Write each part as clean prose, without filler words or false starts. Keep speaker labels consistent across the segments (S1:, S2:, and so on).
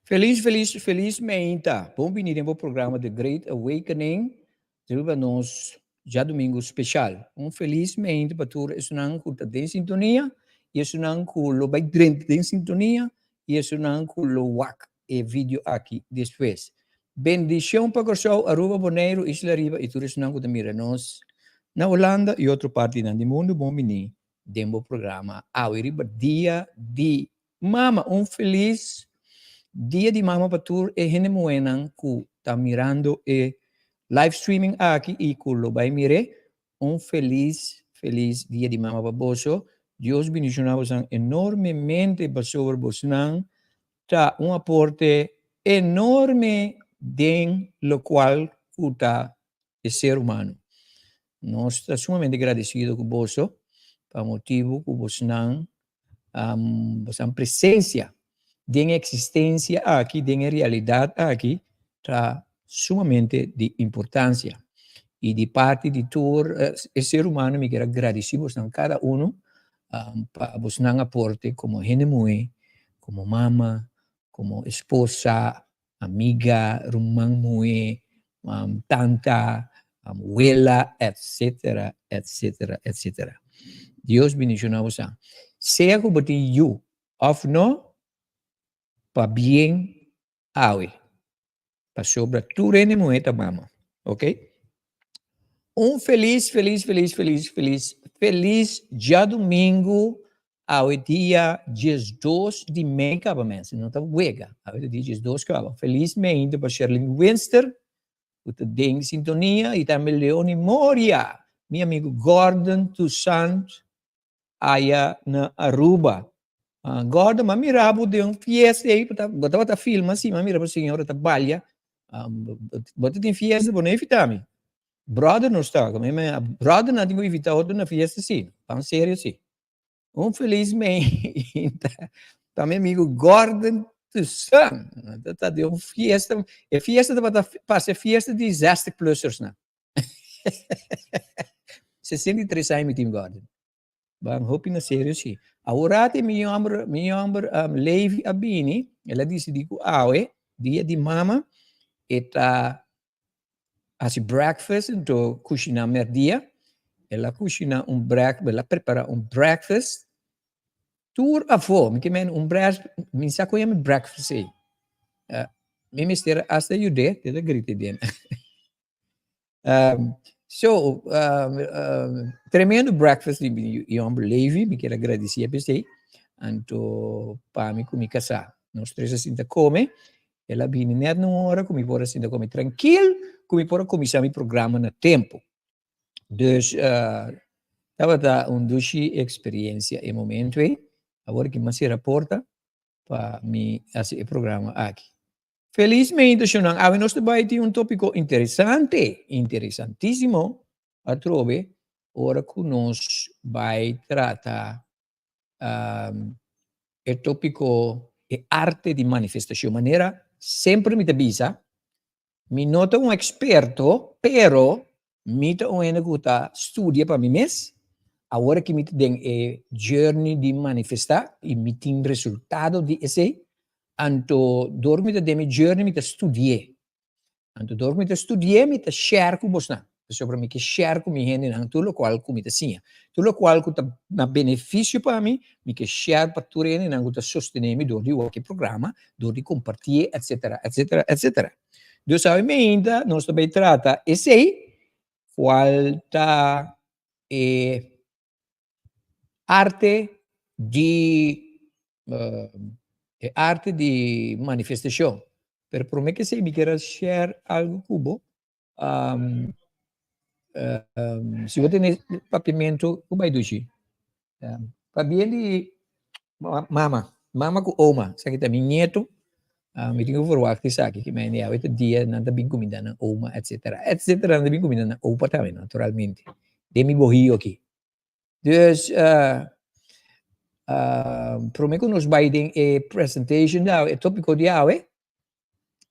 S1: Felizmente. Bom-vindo ao programa The Great Awakening. Terwijl nós já domingo especial. Felizmente para todos es não que está em sintonia, e es não que lo vai dentro em sintonia, e es não que lo wak e vídeo aqui depois. Bendição para o seu Aruba Bonaire, Isla Riba, e todos não que mira nós na Holanda e outra parte do mundo. Bom-vindo dentro do programa. Riba dia de mama, feliz dia de mama para todos e gente buena que está mirando e live streaming aqui e que lo vai mire. Feliz dia de mama para vós. Deus bendicionar vos enormemente para sobre vos. Está aporte enorme den lo qual está el ser humano. Nós estamos sumamente agradecidos com vos, por motivo que vos não presença de existência aqui, de realidade aqui, está sumamente de importância. E de parte de todo o ser humano, me quero agradecer a cada um para vos não aporte como gente mulher, como mama, como esposa, amiga, irmã mulher, tanta, abuela, etc, etc, etc. Deus bendiga vos. Seja como te you, of no, para bem, awe. Para sobre tu rene moeda mama. Ok? Feliz dia domingo, ao dia 12 de maio, acabamento. Não está buega. Ao dia 12 acaba. Felizmente para Sherlyn Winster, que está em sintonia, e também Leone Moria, meu amigo Gordon Toussaint, aí na Aruba. Gordon, mas mirava de fiesta aí, botava filma assim, mas mirava a senhora trabalha, botava em fiesta, bom, evitame. Brother não está, brother não tinha evitado outro na fiesta sim, tão sério sim. Felizmente, tá meu amigo Gordon Toussaint, tá de fiesta, é fiesta da passa fiesta de desastre plusers, né? 63 anos, time Gordon. Bang hopi na sério sim. Agora tem meu Levi Abini, ela disse digo, dia de mama, eta assim breakfast, então cozinhar merdia, ela cozinha ela prepara breakfast, tour a fome, que breakfast, me saco breakfast aí. Me mistério hasta jude, te grite bien. Tremendo breakfast de Levi, me quero agradecer a você, então, para mim, comigo casar. Nós três assim, come, ela vem net numa hora, como por assim, come tranquilo, como por começar meu programa no tempo. Dus, estava dushi experiência em momento aí, agora que me se reporta, para mim, esse programa aqui. Felizmente, nós temos tópico interessante, interessantíssimo, a trove, ora que nós vai tratar o tópico é arte de manifestação, maneira sempre me avisa, me nota experto, pero me ta que estudia para mim mesmo, agora que me tem journey de manifestar e me tem resultado de esse, anto dormi da demi journey mi ta studie. Anto dormi ta studie mi ta share com você. Sobre mi que share com mi gente não tudo qual com mi ta sia. Tudo qual que ta na benefício para mim, mi que share para tu rene não ta sostener mi do di qualquer programa, do di compartilhar, etc, etc, etc. Dus ainda nós também trata esse aí, falta arte de arte de manifestação. Pero por mim que se me queira share algo cubo, se eu tenho papimento, o vai dushi. Para bem de mama com oma, sabe que também neto, me tenho que falar que sabe que me é dia nada bem comida na oma, etc, etc, nada bem comida na opa também, naturalmente. Demi borrio aqui. Dus, por mim que nos vai ter presentation, o tópico de hoje,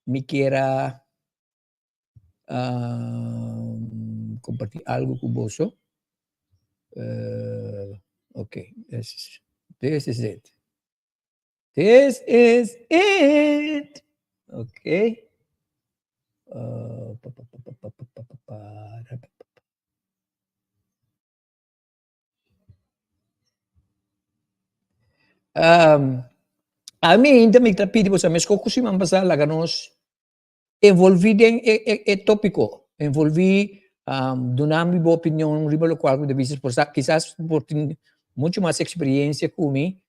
S1: me queira compartir algo com você. Ok, this is it. This is it. Okay. Pa, pa, pa, pa, pa, pa, pa, pa, pa, ra, pa. Amin também tá pedindo você, mas como se mambasa lá nos envolvido em tópico, envolvi donar minha opinião, riba lo qual de vezes por quizás por ter muito mais experiência comigo,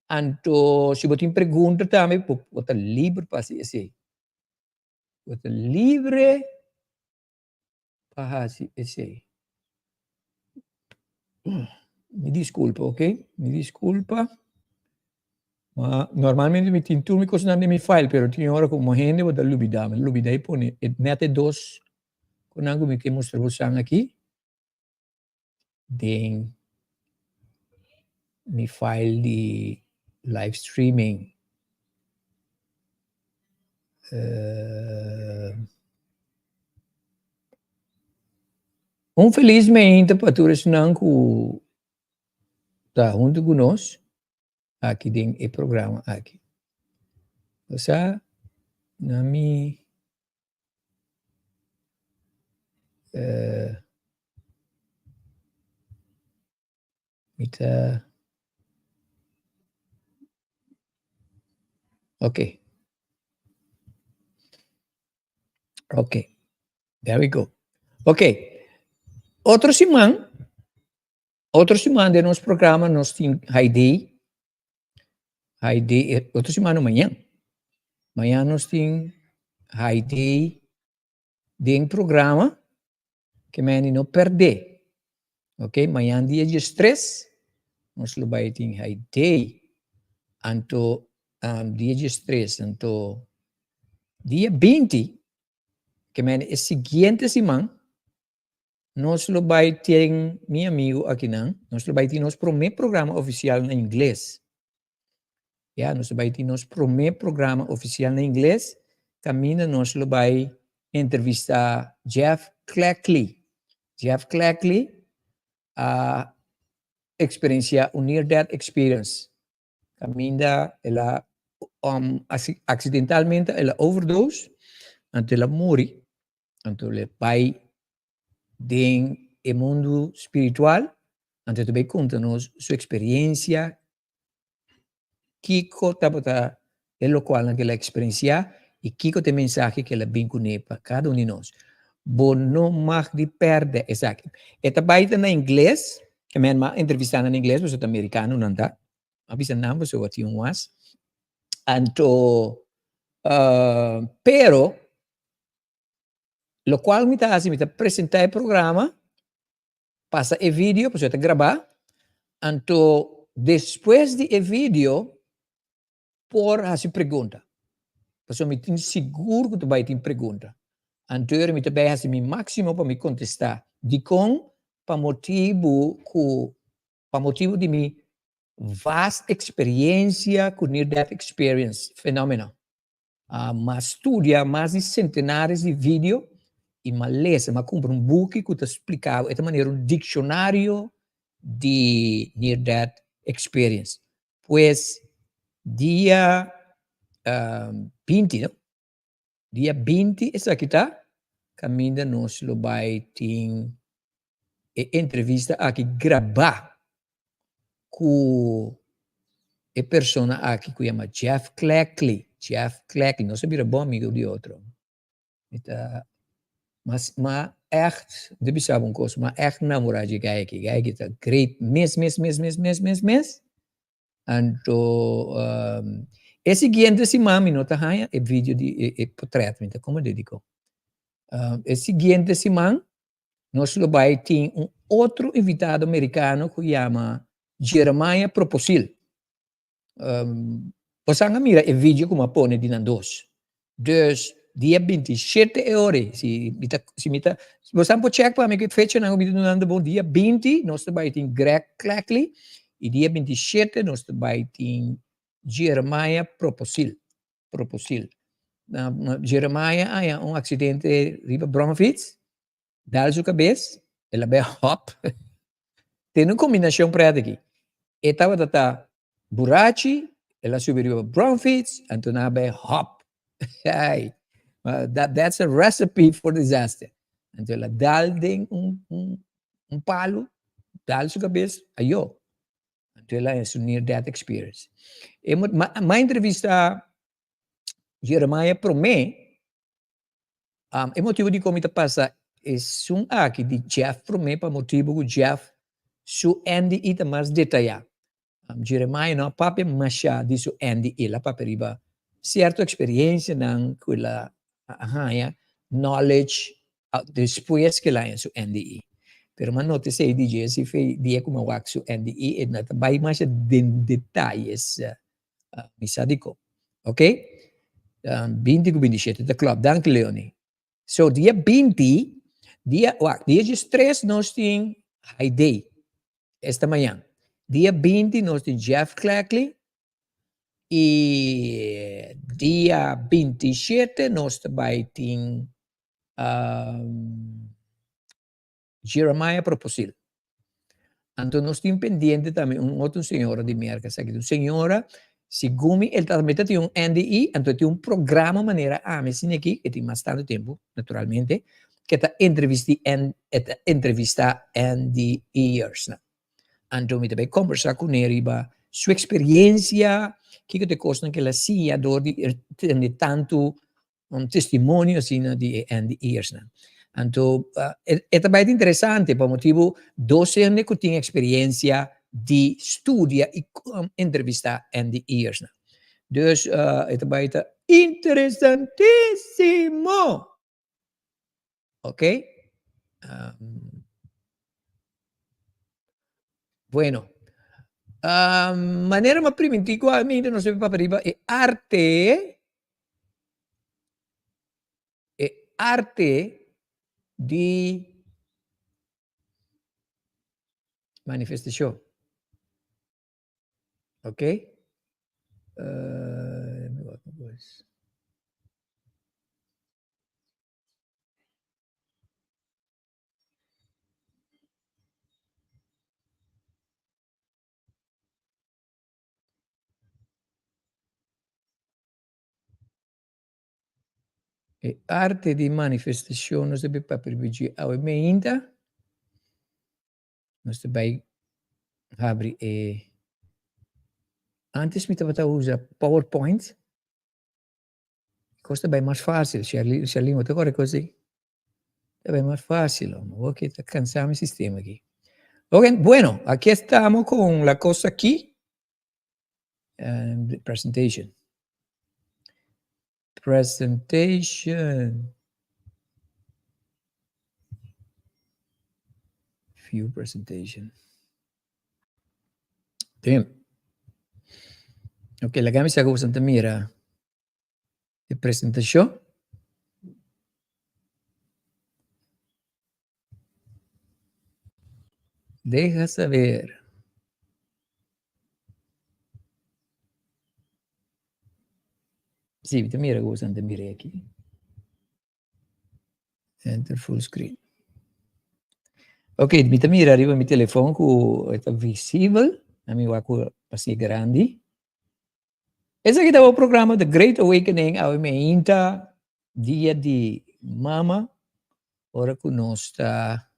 S1: então se você pergunta também, você livre para se esse, você livre para se esse. Me desculpa, ok? Me desculpa. Ma normalmente mi tintur mi così mi file, pero tinha hora como gente vou dar lubida e pone nete dos con algo mi que mostrar você aqui, den mi file de live streaming. Infelizmente, paturas não que tá junto conosco aqui tem o programa aqui. Você na mi mita okay. Okay. There we go. Okay. Outro semana de nosso programa nós tem Heidi, outra semana amanhã. Amanhã nós tem Heidi de programa que me não perder. Ok? Amanhã dia 13, nós vai ter Heidi. Anto dia 13, anto dia 20, que é seguinte semana, nós vai ter meu amigo aqui, não? Nós vai ter nosso primeiro programa oficial em inglês. Nós vai ter nosso primeiro programa oficial em inglês. Caminha, nós vai entrevistar Jeff Cleckley. Jeff Cleckley, a experiência, near-death experience. Caminha, ela acidentalmente, ela overdose, ante ela morre, ante ela vai do mundo espiritual, ante também conta-nos sua experiência, Kiko estava pelo qual naquela experiência e Kiko tem mensagem que ela vincula para cada um de nós. Bom, não mais de perder, exato. E também na inglês, que me entrevistando em inglês, você é americano, não tá? Avisa não, você vai ter was. Então, pero, lo qual me está assim, me está apresentar o programa, passa o vídeo, para você gravar, então, depois de o vídeo, por fazer pergunta. Porque eu me tenho seguro que tu vai ter pergunta. Então, eu me também fazer o máximo para me contestar. De com, para motivo de minha vasta experiência com near-death experience, fenômeno. Mas estudia mais de centenares de vídeos e mas lê, mas compra book que te explicava de maneira dicionário de near-death experience. Pois, dia 20, no? Dia 20, essa aqui tá? Caminha nós lo vai ter entrevista aqui gravar com a persona aqui que chama Jeff Cleckley. Jeff Cleckley, não sabia bom amigo de outro. Mas echt, de sabe uma coisa, mas echt namorado de Gaiki tá great, mes. Então, e seguinte semana, não tá aí, o vídeo de portrait, então, como dedico. E seguinte semana, nós vai ter outro invitado americano que chama Jeremiah Proposil. Você mira o vídeo como põe de nandos. Dus, dia 27 horas, se você pode checar para mim que fecha não vídeo nando bom dia 20, nós vai ter Greg Cleckley e dia 27 nós vai ter Jeremiah Proposil. Jeremiah é acidente riba Bromwitz, dá sua cabeça, ela vai hop, tem uma combinação para aqui. E estava borracho, ela subiu brown fields, and to na by hop. Ay, that's a recipe for disaster. Então ela daldem um palo, dal sua cabeça, ayo. Então ela é near death experience. E ma entrevista Jeremiah promê, o motivo de como está passa é um aqui de Jeff promê para motivo que Jeff su Andy ita mais detalhado. Jeremiah não papi masha di su Andy ila papi riba certa experiência não quella knowledge depois que lá em su NDE. Pero man note sei DJ si fei dia como wak su NDE e nata bai masha den detalhes mi sa dico. Ok? 20 ku 27 da club, dank Leonie. So dia 20, dia 3 nós tem high day esta manhã. Dia 20 nós tem Jeff Clackley e dia 27 nós também tem Jeremiah Proposil. Então nós temos pendente também outra senhora de merca, sabe? Uma senhora, segundo ele também tem NDE, então tem programa maneira assim aqui, que tem bastante tempo, naturalmente, que está entrevista NDEers. Então, eu também conversar com ele, sua experiência, que te costa que ela sia, de tanto testemunho assim, de NDEers. Então, é também interessante, por motivo, 12 anos que tem experiência de estudo e entrevista NDEers. Dus, é também interessantíssimo. Ok? Bueno. Manera más primitiva, non si va per è arte di manifestazione, ok? È arte di manifestazione, non si va per a meinda, non si vai abri antes mi tava usa PowerPoint, costa bem mais fácil, se ali agora così, è bem mais fácil, ok, está cansando il sistema aqui. Ok, bueno, aquí estamos con la cosa aquí, presentation. View presentation. Damn. Ok, la camisa que Santa Mira de presentación. Deja saber. Sí, mira que Santa Mira aquí. Enter full screen. Ok, mi mira arriba mi telefono que está visible. A mi waku pasti grande. Esse aqui é o programa The Great Awakening, a minha inta dia de mama. Ora que nós está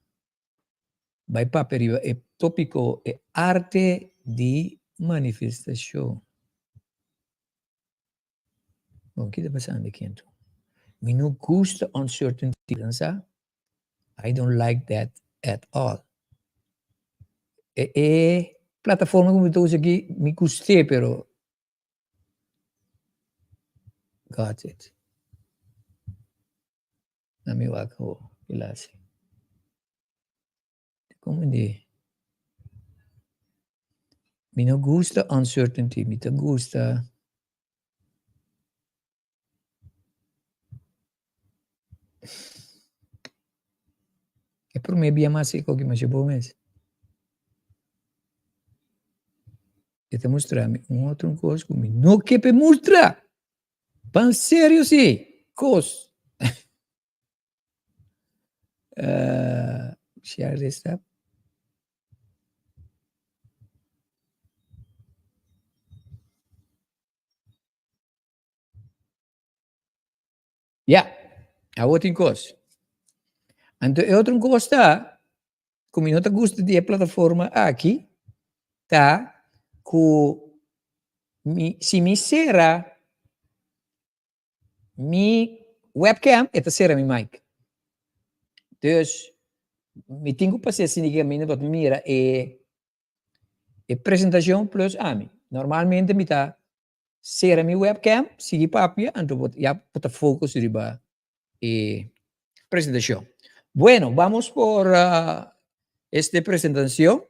S1: vai paperiva é tópico é arte de manifestação. O que está passando aqui então? Me não gusta uncertainty, dança. I don't like that at all. Plataforma como eu uso aqui, me gostei, pero got it. Na minha vaca, classe. Como de? Me não gusta uncertainty, me não gusta. É por mim, bem mais seco que mais bom mês. Eu te mostrar-me outro coisa comigo. Não que me mostrar. Pan sério, sim. Coisa. Share this up. Ja, a outra coisa. Então, outra coisa está, como eu não gosto de plataforma aqui, tá, se me será mi webcam, esta será mi mic. Dus, me tenho que fazer assim, digamos, wat mira é apresentação plus ami. Normalmente, me tá será mi webcam, sigue papia, então, já pode foco riba presentación. Bueno, vamos por esta presentación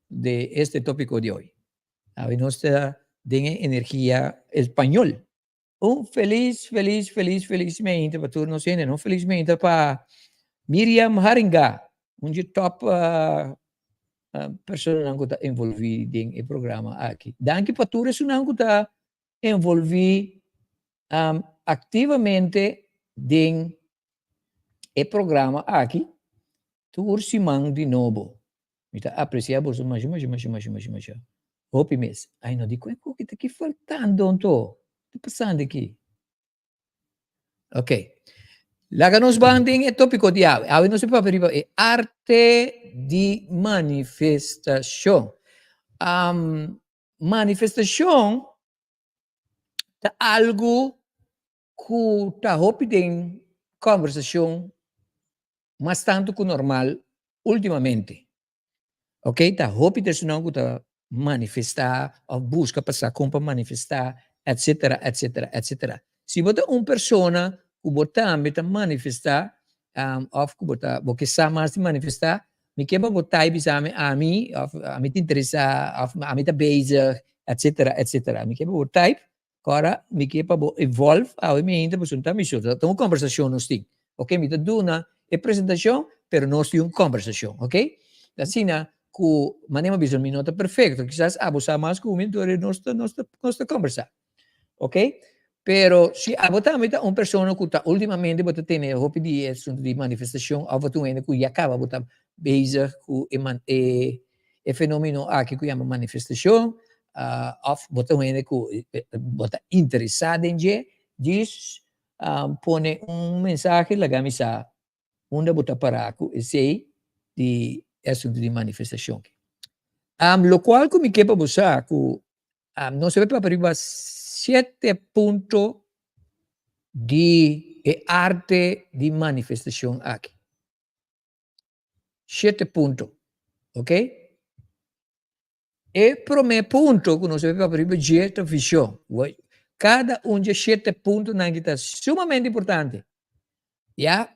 S1: de este tópico de hoy. A ver, nuestra de energía español. Un felizmente para todos nosotros, un felizmente para Miriam Haringa, un top persona que está envolvida en el programa aquí. Danke para todos que está envolvida activamente en el programa aqui, tu ursimang de novo. Mita apreciamos mais. Hope mes. Ai, não digo, o que está aqui faltando, então? Está passando aqui. Ok. Laga nos banding é tópico de ave. Ave não se pode perigo, é arte de manifestação. Manifestação é algo que está hope em conversação mas tanto que normal ultimamente. Ok? Tá hope de não que manifestar, ou busca passar para manifestar, etc, etc, etc. Se você é uma pessoa que você manifestar, ou que você sabe mais de manifestar, me quebra botar e a mim te interessa, a mim tá bezig, etc, etc. Me quebra botar agora me quebra evolve, a mim ainda pessoa tá me chuta. Então uma conversação nos tem. Ok? Me tá dando apresentação, pero não é uma conversação, ok? Assim, que manema bisogna un minuto perfetto, quizás abusa más que un minuto de nuestra conversa, ok? Pero si abotamos una persona que está últimamente bota tiene hope di manifestazione, o tu ene que acaba bota bezig con e fenomeno che chiama manifestazione, of bota ene que bota interessado in je, diz pone un mensaje la gamisa onde bota paraco e sei di assunto di manifestazione. Lo qual mi che buscar que non se per arriba 7 puntos di arte di manifestazione aqui. 7 puntos, ok? E primo punto che non se per arriba dieta visione. Cada de 7 puntos è sumamente importante. Ja,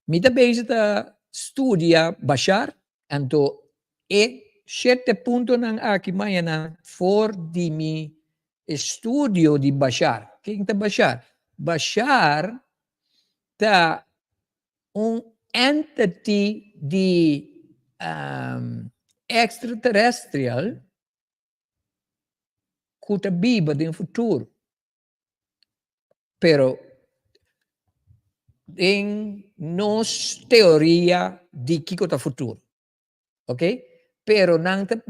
S1: mi da bezig da studia Bashar, anto e 7 puntos nang aki mañana for di mi studio di Bashar. Che è Bashar? Bashar ta un entity di extraterrestrial che ta viva in futuro. Pero en nos teoria di chi cosa futuro, ok? Pero nanta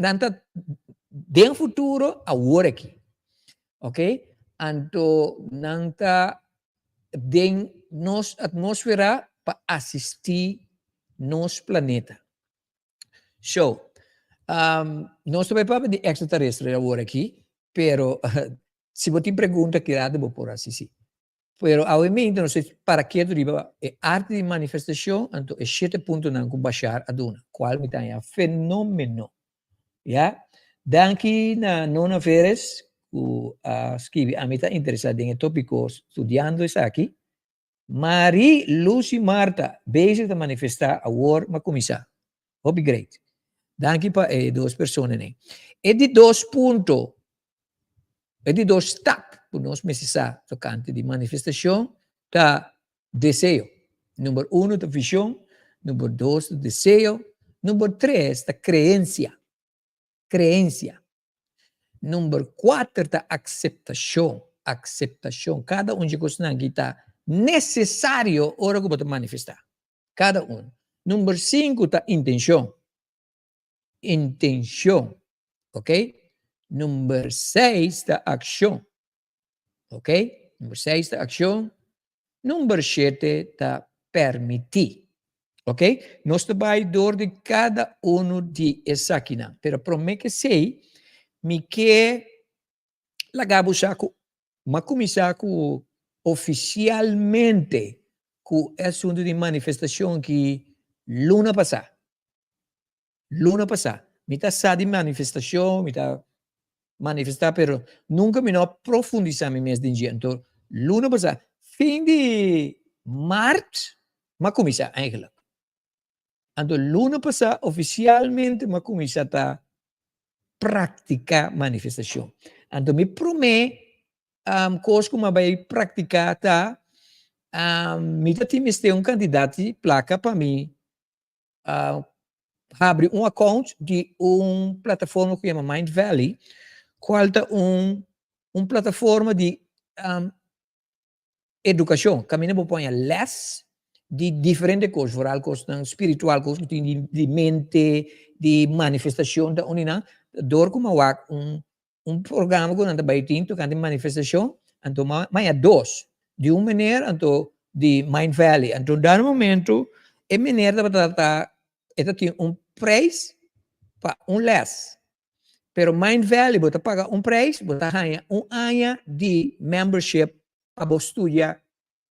S1: den futuro agora aqui, ok? Anto nanta den nos atmosfera para assistir nos planeta. So, nós também para de extraterrestre agora aqui, pero se você pergunta que dá vou por assistir. Pero ovviamente non sei para che deriva è arte di manifestazione, anto e 7 punti nan ku Bashar aduna, qual mi tanya fenomeno. Ja? Danki na Nona Veres, ku scrivi a metà interessata in topico studiando is aqui, Marie Lucy Marta, bezig te manifestar a war, ma come sa. Hobby great. Danki pa due persone ne. E di 2 punto, e di 2 step, nós precisamos tocante de manifestação da desejo. Número 1, da visão. Número 2, do desejo. Número 3, da crença. Número 4, da aceitação. Cada de nós está necessário hora que você manifestar. Cada um. Número 5, da intenção. Ok? Número 6, da ação. Ok? Número 6, da ação. Número 7 está permitir. Ok? Nós trabalhamos dor de cada de essa aqui, não. Pero para mim que sei, me que lagabo saco, mas começar com oficialmente com assunto de manifestação que luna passada. Luna passada. Me tá sa de manifestação, me tá manifestar, pero nunca me não profundizar me mês de dia. Então, luna passada. Fim de março, mas começar eigenlijk. Então, luna passada, oficialmente, mas começar a praticar manifestação. Então, me prometo, coisa como vai praticar, tá? Me dá ter candidato de placa para mim, abre account de plataforma que chama Mind Valley, qual é plataforma de educação. Caminho para pôr less de diferentes coisas, vooral coisas espiritual, coisas de mente, de manifestação da unina, door como programa que nós vai ter, que de manifestação, então mas é dois, de maneira, então de Mind Valley, então no momento, é maneira de tratar, tem preço para less. Pero Mind Valley, você paga preço, você ganha ano de membership para você estudar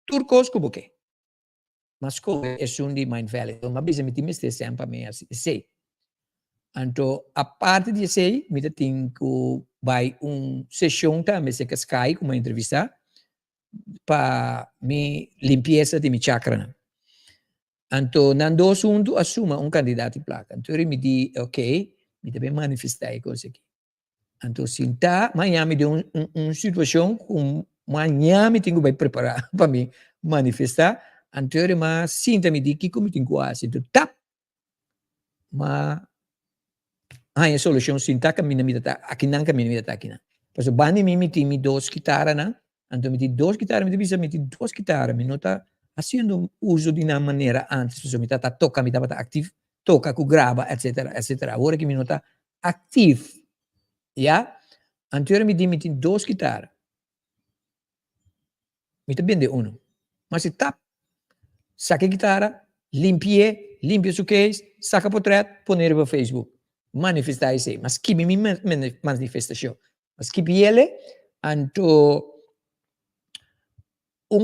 S1: tudo coisa que você. Mas como é de Mind Valley, então mas bisa me time sempre para mim assim, sei. Então, a parte de sei, me tem que vai sessão também se que Skype, uma entrevista para me limpeza de minha chakra. Então, nando assunto assuma candidato de placa. Então, ele me diz, ok, me deve manifestar e coisa aqui. Então, sinta, amanhã me deu situação com amanhã me tenho que preparar para me manifestar. Então, mas sinta me diz que como tenho que fazer. Então, tap, mas a solução sinta que me dá aqui não que me dá aqui não. Pois o bani me tem duas guitarras, né? Então, me tem duas guitarras, me tem duas guitarras, me não está fazendo uso de uma maneira antes, me está toca, me está ativo, toca, que grava, etc, etc. Agora que me não está ativo, já? Então, me tem duas guitarras. Me está vende mas se tap, saca a guitarra, limpia su case, saca portrait, poner para Facebook. Manifestar isso, mas que me manifestação. Mas que ele, então,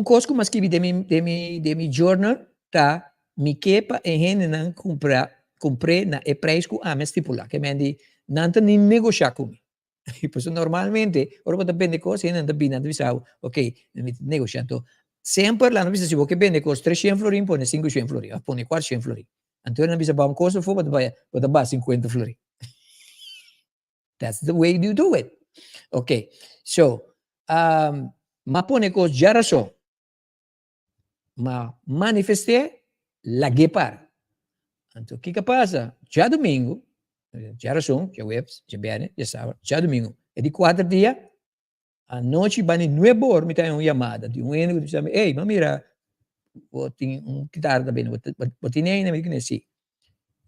S1: coisa mas que de mi journal, tá, me quepa e gente não comprei na preço que me estipula, que me diz, não tem nem negociar comigo. E por isso, normalmente, ora depende coisa, não depende, não ok, negociar. Então, sempre lá não precisa, se você vende coisa 300 florin, põe 500 florin, põe 400 florin. Então, não precisa para uma coisa, for para 50 florin. That's the way you do it. Okay, so, põe coisa já razão, mas manifestar, la para. Então, o que passa? Já domingo, já razão, já webs, já bem, já sábado, já domingo, é de 4 dias, a noite vai em 9 horas, me tem uma chamada de amigo que diz, ei, mas mira, eu tenho guitarra também, eu tenho ainda, me diz, sim.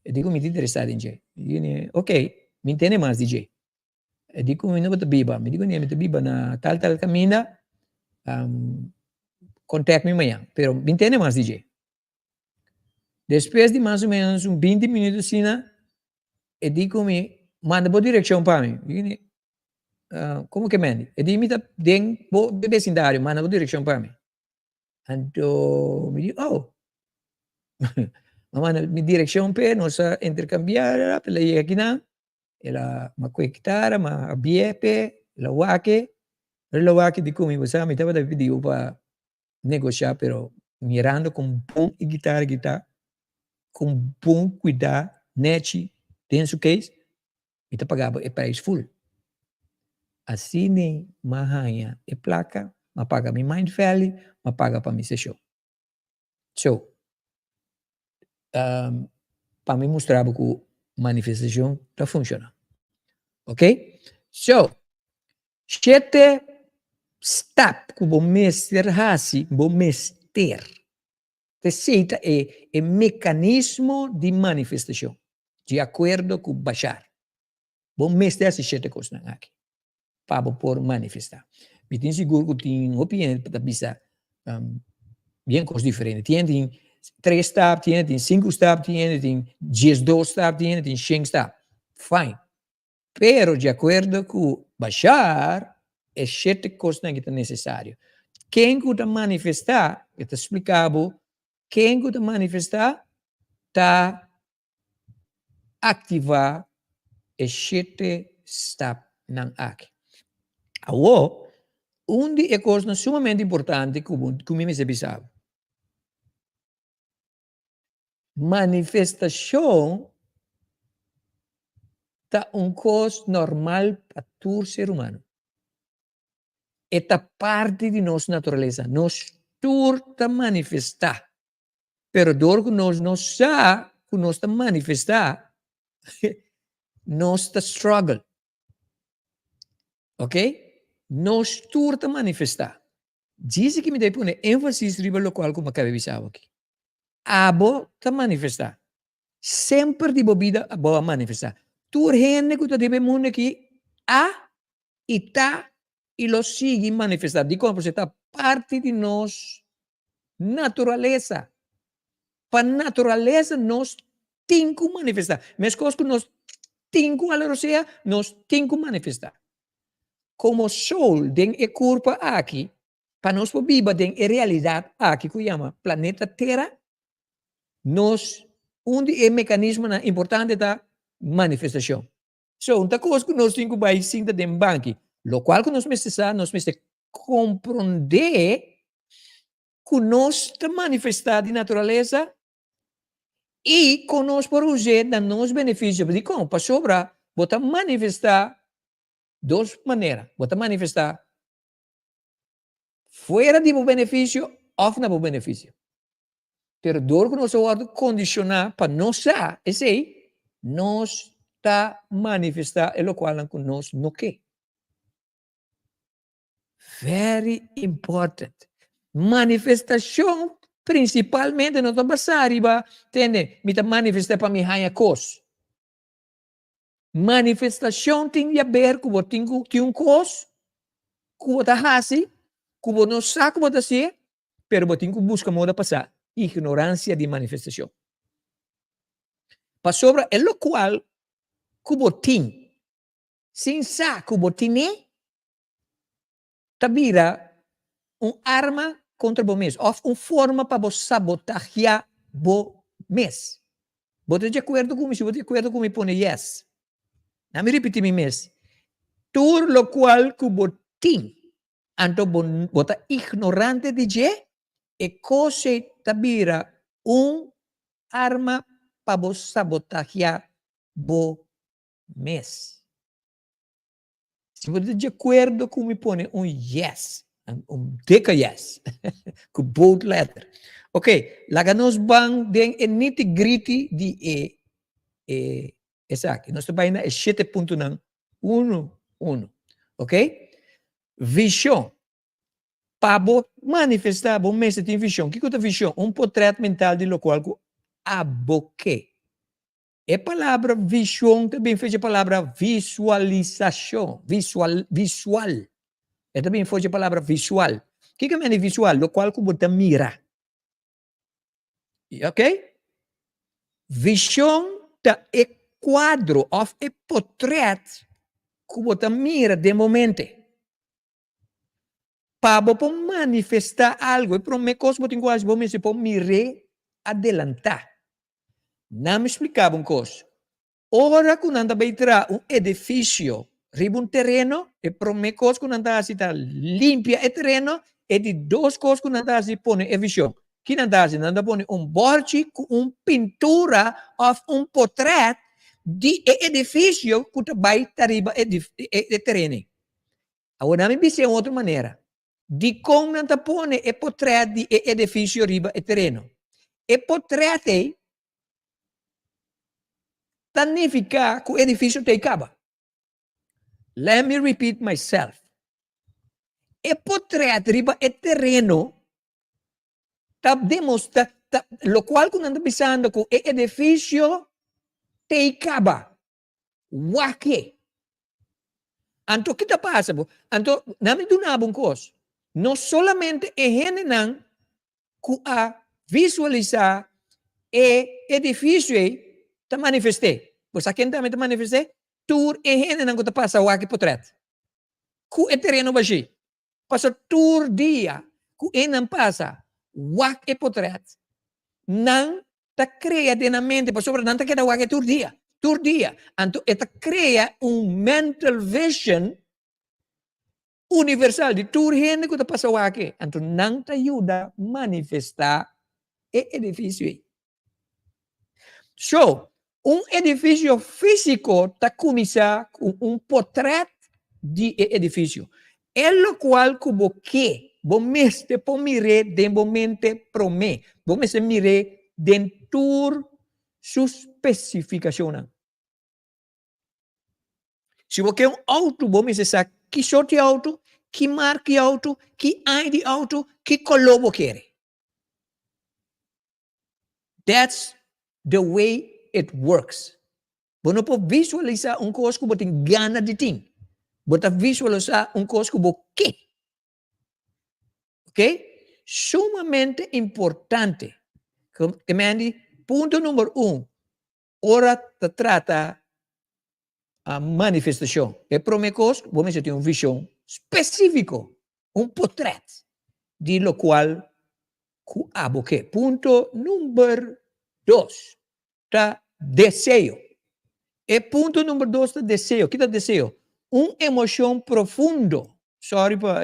S1: Eu digo, me interessado em DJ. Ok, me entende mais DJ. Eu digo, me não vou biba, me digo, me biba na tal caminho, contact me amanhã, pero me entende mais DJ. Depois de mais ou menos 20 minutos, assim, eu digo, me manda boa direção para mim. Como que manda? Eu digo, me dá de vecindário, manda boa direção para mim. Então, me diz, oh, manda minha direção para nós intercambiar, pela aqui não, ela uma guitarra, uma biepe, ela wake de comigo, sabe, me estava pedindo para negociar, pero mirando com bom guitarra, com bom cuidado, net, dentro case, me está pagando o preço full. Assim nem mahanha e placa, ma paga mi Mind Valley, ma paga para mi sessão. So, para me mostrar que a manifestação está funcionando. Ok? So, 7 step que vou mostrar assim, vou mostrar. Receita é o mecanismo de manifestação, de acordo com o Bashar. Vou mostrar essas 7 coisas aqui, para por manifestar. Me tenho seguro que tem opinião para bisa bien cosas diferentes. Tiene 3 step, tiene 5 step, tiene 2 step, tiene 5 step. Fine. Pero de acordo com Bashar, é 7 coisas que é necessário. Quem que manifestar, eu te explicava, quem que manifestar, está ativar é 7 step nan aqui. Agora, onde é coisa sumamente importante que me sabe. Manifestação está coisa normal para todo ser humano. É parte de nossa natureza. Nós turta manifestar. Pero dor que nós não sabe que nós está manifestar, nós está struggle. Ok? Nós turta manifestar. Diz que me deve pôr ênfase sobre o qual como acabei de dizer aqui. Abo está manifestar. Sempre de bebida abo manifestar. Tu gente que tu deve mundo aqui a e tá e lo sigue manifestar. De como você está parte de nós natureza. Para natureza nós temos que manifestar. Mas coisas que nós temos que nós temos que manifestar. Como sol tem a curva aqui, para nós viver tem a realidade aqui que chama planeta Terra, nós onde é mecanismo importante da manifestação. So, uma coisa que nós temos que vai sim da banco, lo qual que nós precisamos compreender que nós está manifestar de natureza e conosco por usar da nos benefício de como para sobrar, bota manifestar duas maneiras, bota manifestar fora de benefício ou na benefício. Pero dor que nós vamos condicionar para nós esse aí, nós está manifestar é o qual nós não quer. Very important. Manifestação principalmente não está passando, entende? Me está manifestando para mim ganhar coisa. Manifestação tem a ver com o que tem coisa, com o que está fazendo, com o que não sabe como está ser, pero o que busca moda passar. Ignorância de manifestação. Para sobre é o qual que o tem, sem saber que o tem, vira arma contra o mês, ou uma forma para sabotagear o mês. Você de acordo com isso? Você de acordo com me põe yes? Não me repetir me mês. Tudo o qual que o tem, então você ignorante de je, e coisa vira arma para sabotagear o mês. Se você de acordo com me põe yes, deca yes, com bold letter. Ok, lá nós vamos den nitty-gritty de exato. Nós vai na 7.1. Ok? Visão. Para manifestar o mês de visão. O que é visão? Portrait mental de lo qual aboque. A palavra visão também fez a palavra visualização. Visual. É também foi a palavra visual. O que é visual? Lo qual você mira. Ok? Visão é quadro ou é portrait que você mira de momento. Para você manifestar algo, e para me coisa você tem você pode mirar adelantar. Não me explicava uma coisa. Ora que nós vai entrar edifício, riba terreno, e para me coisa que nós está limpia o terreno, e de duas coisas que nós está põe a visão. Que nós está põe borde com pintura ou portrait de edifício que vai arriba o terreno. Agora, me dice outra maneira. De como não põe o portrait de edifício arriba o terreno. O portrait significa que o edifício te acaba. Let me repeat myself. O portrait arriba o terreno demonstra lo qual que não está pensando que o edifício te acaba. Wake. Então, o que está passando? Então, não me dá uma coisa. Não solamente é gente ku a visualizar e edifício ta manifeste. Você quem também ta manifeste? Tur e hene não ta passa o aqui potret. Ku e terreno baixi. Passa tur dia. Ku e não passa. Wak e potret. Não ta crea na mente, para sobre não ta queda wak e tur dia. Tur dia. Então, esta cria mental vision universal de tur hene que ta passa wak. Então, não ta ajuda a manifestar e edifício. So, edifício físico está começar com portrait de edifício. É o qual como que você te pode mirar de momento para mim. Você mirar dentro sua especificação. Se você é auto, você sabe que sorte de auto, que marca de auto, que ai de auto, que color você quer. That's the way it works. Você não pode visualizar coisa que você tem gana de ter. Você visualizar coisa que você quer. Ok? Sumamente importante. Que me ponto número 1. Ora te trata a manifestação. E para mim, você tem uma visão específica, portrait, de lo qual que ponto número 2. Tá desejo. E ponto número 2 é desejo. Que é desejo? Emoção profundo. Sorry para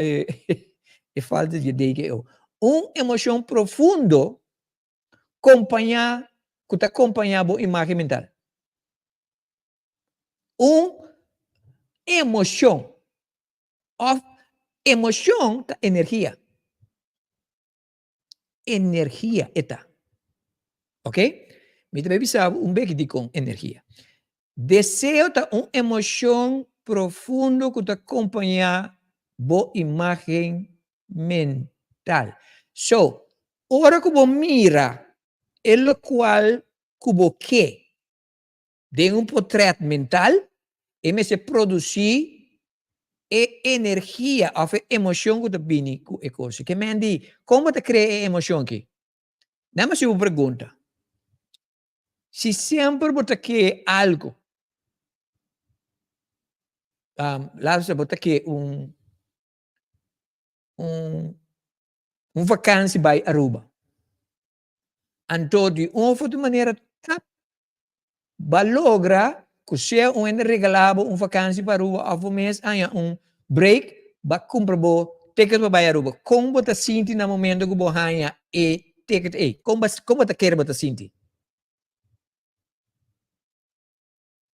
S1: falta de ideia que eu. Emoção profundo que está acompanhado imagem mental. Emoção. Emoção é energia. Energia eta. Ok? Me deve saber pouco com energia. Desejo é emoção profundo que está acompanhado por imagem mental. So, ora que você mira, é o qual que você quer de portrait mental, e me se produzir energia ou emoção que está vindo com a coisa. Que me diz, como te cria emoção aqui? Não é uma pergunta. Se sempre você quer algo, lá você quer vacância para Aruba. Então, de uma outra maneira, logra que se regalava vacância para Aruba, ou mês, break, para comprar ticket para Aruba. Como você sente no momento que você ganha e ticket? Como você quer você sentir?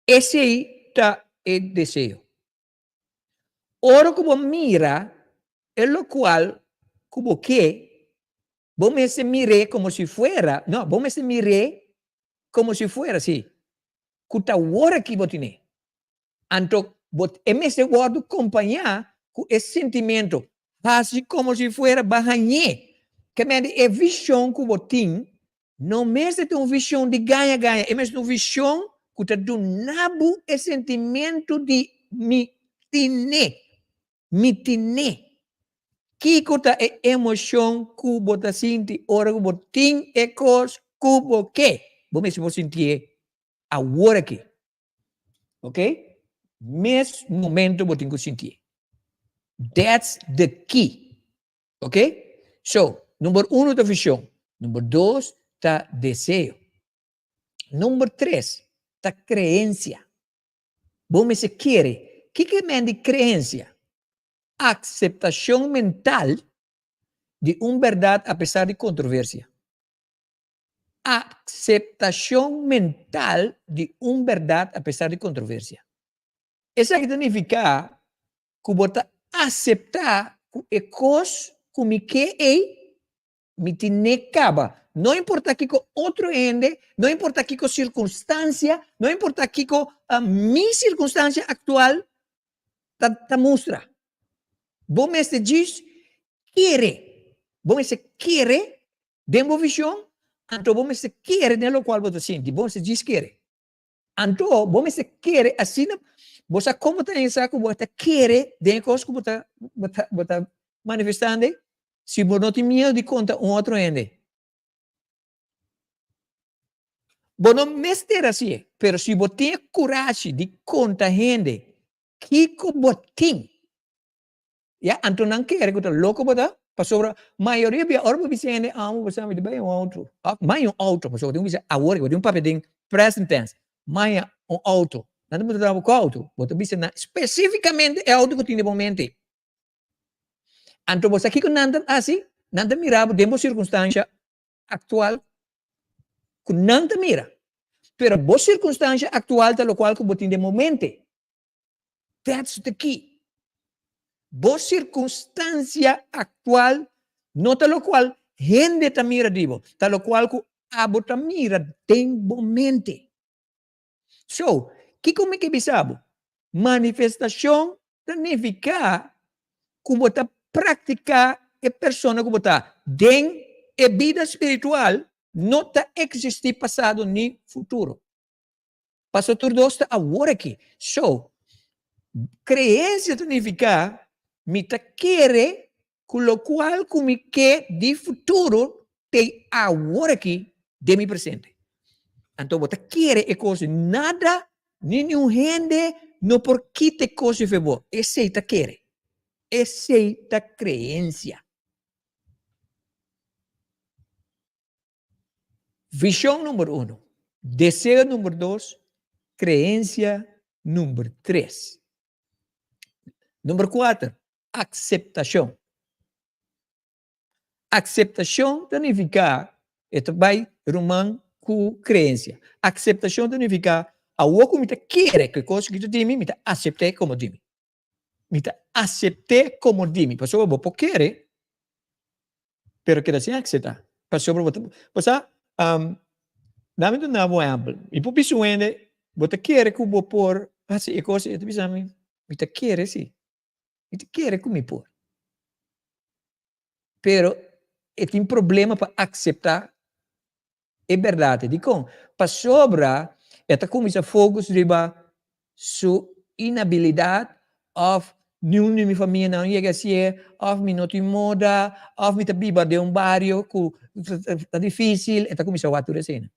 S1: Esse aí está o desejo. Ora que você mira, é o qual que você quer, você se mire como se fuera, não, você se mire como se fuera, sim. Que está agora que você tem. Então, esse word acompanhar com esse sentimento, assim como se fuera bahanhê, que é a visão que você tem, não mesmo tem uma visão de ganha-ganha, é mesmo uma visão que está dando esse sentimento de mitine. Que é emoção que você sente, ora que você tem, é coisa que você quer. Você sentir agora aqui. Ok? Mesmo momento você tem que sentir. That's the key. Ok? So, número 1 da visão. Número 2 da desejo. Número 3 da crença. Você quer. O que é de crença? Aceptação mental de verdade apesar de controvérsia. Aceptação mental de verdade apesar de controvérsia. Isso significa que você aceitar que coisa que me tem caba. Não importa que outro ende, não importa que circunstância, não importa que a minha circunstância atual ta mostra. Você diz, quer. Você quer, demo visão, então você quer no qual você sente. Você diz quer. Então, você quer, assim, você como tem essa que você quer, de coisa que você manifestando, Se você não tem medo de contar outro gente, você não mestre assim, mas se você tem coragem de contar gente, que você tem, ya, então não quer que você louco bota, para sobre a maioria de orang bisa gente, você me dá outro, mais outro, para sobre tem bisa agora, tem papel de present tense, mais outro, não você dá com outro, você bisa especificamente é outro que tem de momento. Então você aqui com nada assim, nada mirava dentro da circunstância atual, com nada mira. Pero a circunstância atual tal qual que você tem de momento. That's the key. A circunstância atual, não tal qual gente está mira divo, tal qual que abo está mira de momento. So, que como que bisabo? Manifestação significa que você praticar a persona que você tem a vida espiritual não está existir passado nem futuro. Pastor tudo está agora aqui. So, crença significa me ta querer com o qual me quer de futuro tem agora aqui de mi presente. Então, você quer é coisa nada, nenhum gente, não por que te coisa fez. Esse te quer. Esse é crença. Visão número 1. Desejo número 2. Crença número 3. Número 4. Aceitação. Aceitação significa, este vai romano com crença. Aceitação significa, a o que me quer que coisa que tu dimi, me aceite como dimi. Me aceite como dimi. Pastor, você quer, pero que assim aceitar. Pastor, você, dá-me um exemplo. E por isso, você quer que eu por, assim, e coisa, tu pensa, me quer, sim. Me quer que me por. Pero, tem problema para aceitar. É verdade. Dico, para sobra, começa a fogo riba sua inabilidade of nenhum minha família não chega a ser, of me não tem moda, of me viva de bairro que está difícil, começa a aturar assim.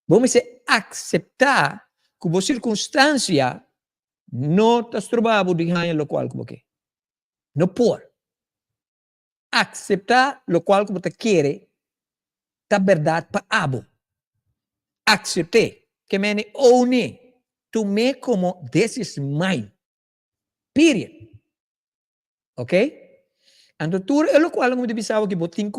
S1: Vamos aceitar que a circunstância não está trovando de ganhar o qual que você não pode. Aceitar o qual que você quer, tá verdade para abo. Aceitar que me une to me como this is mine. Period. Ok? Então, tudo é o qual eu me pensava que você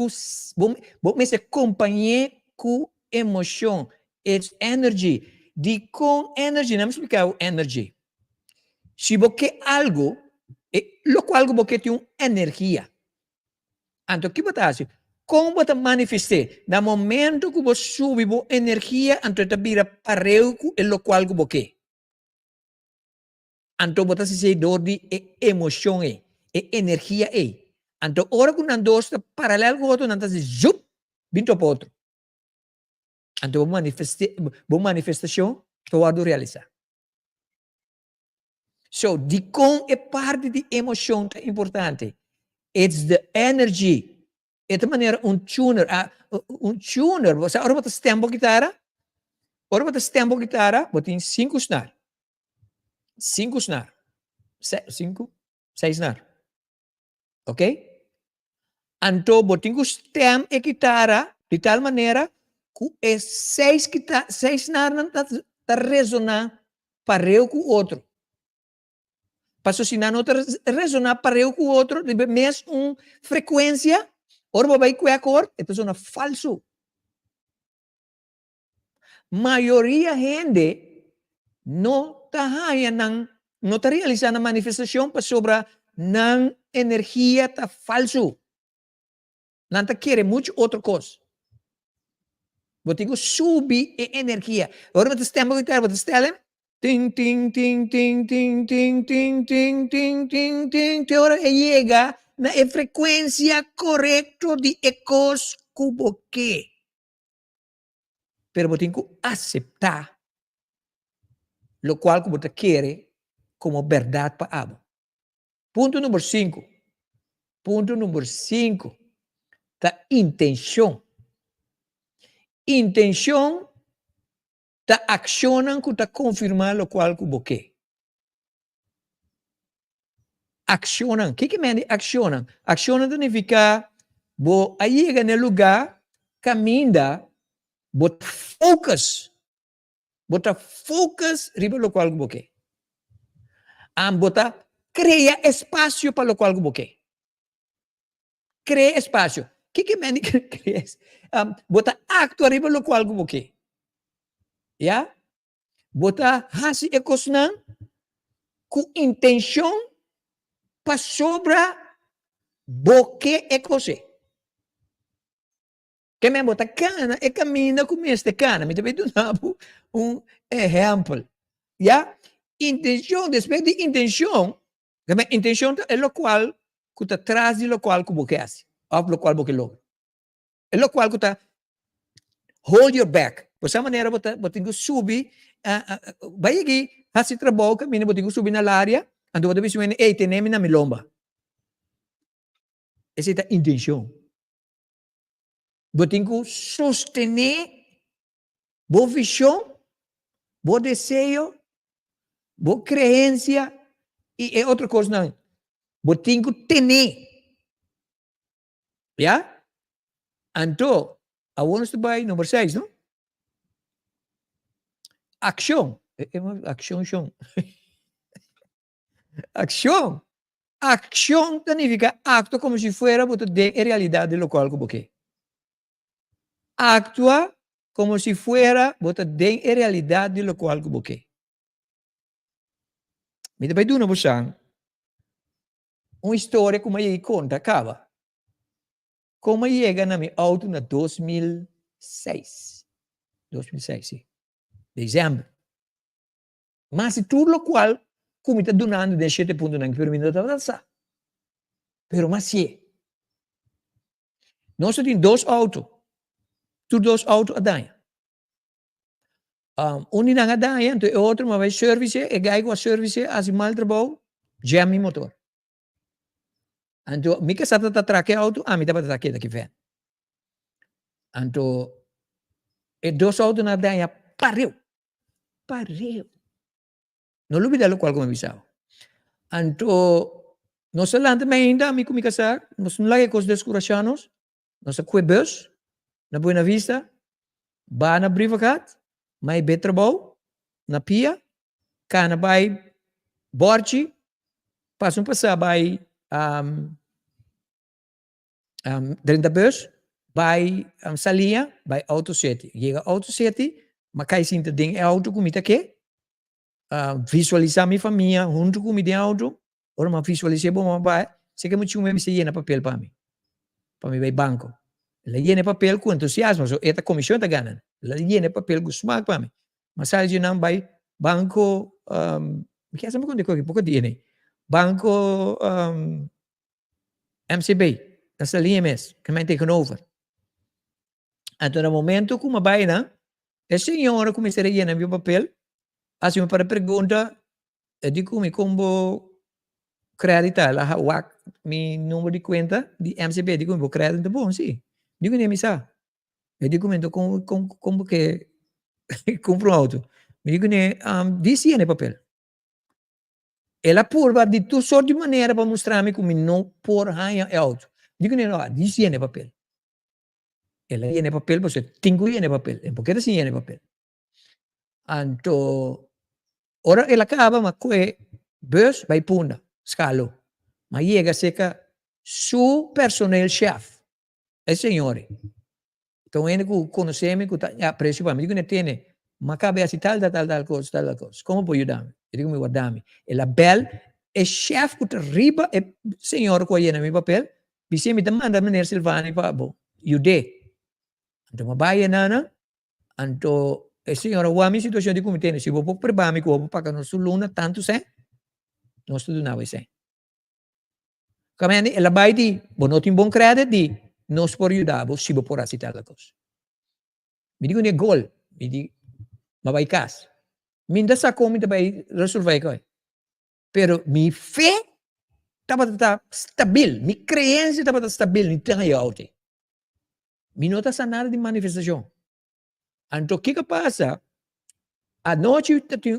S1: se acompanhar com emoção, it's energy. De com energy, não me explicar energy. Se você quer algo, lo qual você tem uma energia. Então, o que você faz? Como você manifestar? No momento que você sube a energia, então você vira pareu com o qual você quer. Então, você se dor de emoção, energia. Então, ora que não está paralelo com o outro, não está se zup, vinto para outro. Então, a manifestação, todo realizar. So, de com é parte de emoção importante. It's the energy. É de maneira tuner. Tuner, você ora você stembo guitarra, você tem 5 snar. 5 snar. 5, 6 snar. Ok? Então, você tem que stem a guitarra de tal maneira que é 6 snar não está resonar para o outro. Passo se não está resonar para o outro, de mesma frequência, ora vai com a cor, é pessoa falso. Maioria gente não está não está realizando a manifestação para sobre não energia está falso. Não está querendo muito outra coisa. Você tem que subir a energia. Agora você está você está ting, ting, ting, ting, ting, ting, ting, ting, ting, ting, ting, ting, ora chega na frequência correta de ecos que você. Pero você tem que aceitar lo qual que você quer como verdade para abo. Ponto número 5. Ponto número 5, ta intenção. Intenção ta accionan que ta confirmar lo qual que você. Accionan. O que é accionan? Accionan significa bo aí chega no lugar, caminha, bota focus riba lo qual que você. Bota cria espaço para lo qual que você. Cria espaço. O que é cria? Bota acto riba lo qual que você. Ya? Bota hasi ekosnan com intenção para sobra boque e cose. Que me bota cana e caminha com este cana. Me deve dar exemplo. Ya? Intenção, depois de intenção, intenção é o qual que está atrás de lo qual que você faz. Ou lo qual você logra. É o qual que está hold your back. Por essa maneira, você tem que subir. Vai aqui, hasi trabalho, caminha, você tem que subir na área. Então, você vai dizer, ei, tenemos na milomba. Essa é a intenção. Você tem que sostener boa visão, bom desejo, boa crença e outra coisa não. Você tem que ter. Já? Então, I want us to buy número 6, não? Ação. Ação. Ação. Ação significa acto como se fuera de realidade local que você. Actua como se fuera de realidade local que você. Me dá para você uma história como eu conta, acaba. Como eu chega na minha auto na 2006. 2006, sim. Dezembro. Mas tudo o qual, como está donando de 7.9, pero me não estava dançando. Pero mas sim. Nós temos 2 autos. Tu 2 autos a danha. Não a danha, então o outro vai service, e gai com a service, assim mal trabalho, jam mi motor. Então, me que está traque auto, me estava traque daqui vem. Então, e 2 autos na danha, pariu. Não lhe dá o qual como avisava. Então, nós lá também ainda, amigo me casar, nós não lagi com os descurachanos, nós com bus, na Buena Vista, ba na Brivacat, mai betrabou, na Pia, cana vai Borchi, passam passar vai 30 bus, vai Salia, vai Auto City. Chega Auto City, mas cai sinta ding auto comida que visualizar minha família junto com minha auto, ora ma visualizar bom vai, sei que muito me se llena papel para mim vai banco. La llena papel com entusiasmo, so eta comissão tá ganhando. La llena papel com smaak para mim. Mas sai não vai banco que essa me conta que pouco dinheiro. Banco MCB, nessa linha mesmo, que me take over. Então, no momento como vai, né? A senhora começa a llenar meu papel, assim para pergunta, digo me como crédito, lá WAC, meu número de conta de MCB, digo me vou crédito bom, sim. Digo nem me sabe. Eu digo me como que compro um auto. Me digo nem disse no papel. Ela purva de tu sorte de maneira para mostrar-me como não por raia auto. Digo nem não, disse no papel. Ela ia no papel, você tem que ir no papel. Por que assim ia no papel? Então, ora ela acaba, mas que bus vai punda, escalo. Mas chega seca su personal chef, é senhor. Então, ele conhece-me, aprecio para mim. Digo, não tem, mas cabe assim, tal coisa. Como pode ajudar-me? Eu digo, me guardar-me. Ela bel, é chef que está riba, é senhor que ia no meu papel, você me demanda, maneira Silvani, para, bom, ajudei. Então, mabaya na, então, a senhora, o ami situação de comitê, se vou preparar me vou pagar nosso luna tanto sem, nós tudo não vai ser. Caminho, ela vai de, não tem bom crédito de, nós por ajudar, se vou por aceitar a coisa. Me digo, né, gol, me digo, mas vai cas. Me ainda sacou, me vai resolver coisa. Pero, mi fé, estava stabil. Minha crença estava stabil, não tinha auto. Me não está nada de manifestação. Então, o que passa? A noite tem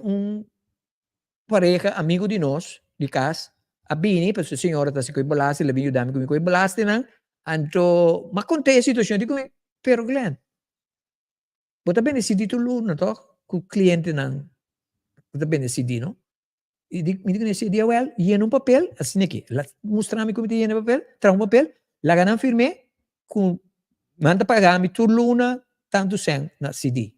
S1: pareja, amigo de nós, de casa, a Bini, porque a senhora está se coibolaste, ela veio dar-me coibolaste, não? Então, mas acontece a situação, digo, pero Glenn, você bem decidido luna, toch? Com o cliente, não? Você bem decidido, não? E digo, me digo nesse dia, well, llena um papel, assim aqui, mostrar-me como te llena papel, traz um papel, lá ganham firme, com, manda pagar-me tu luna, tanto sem, na CD.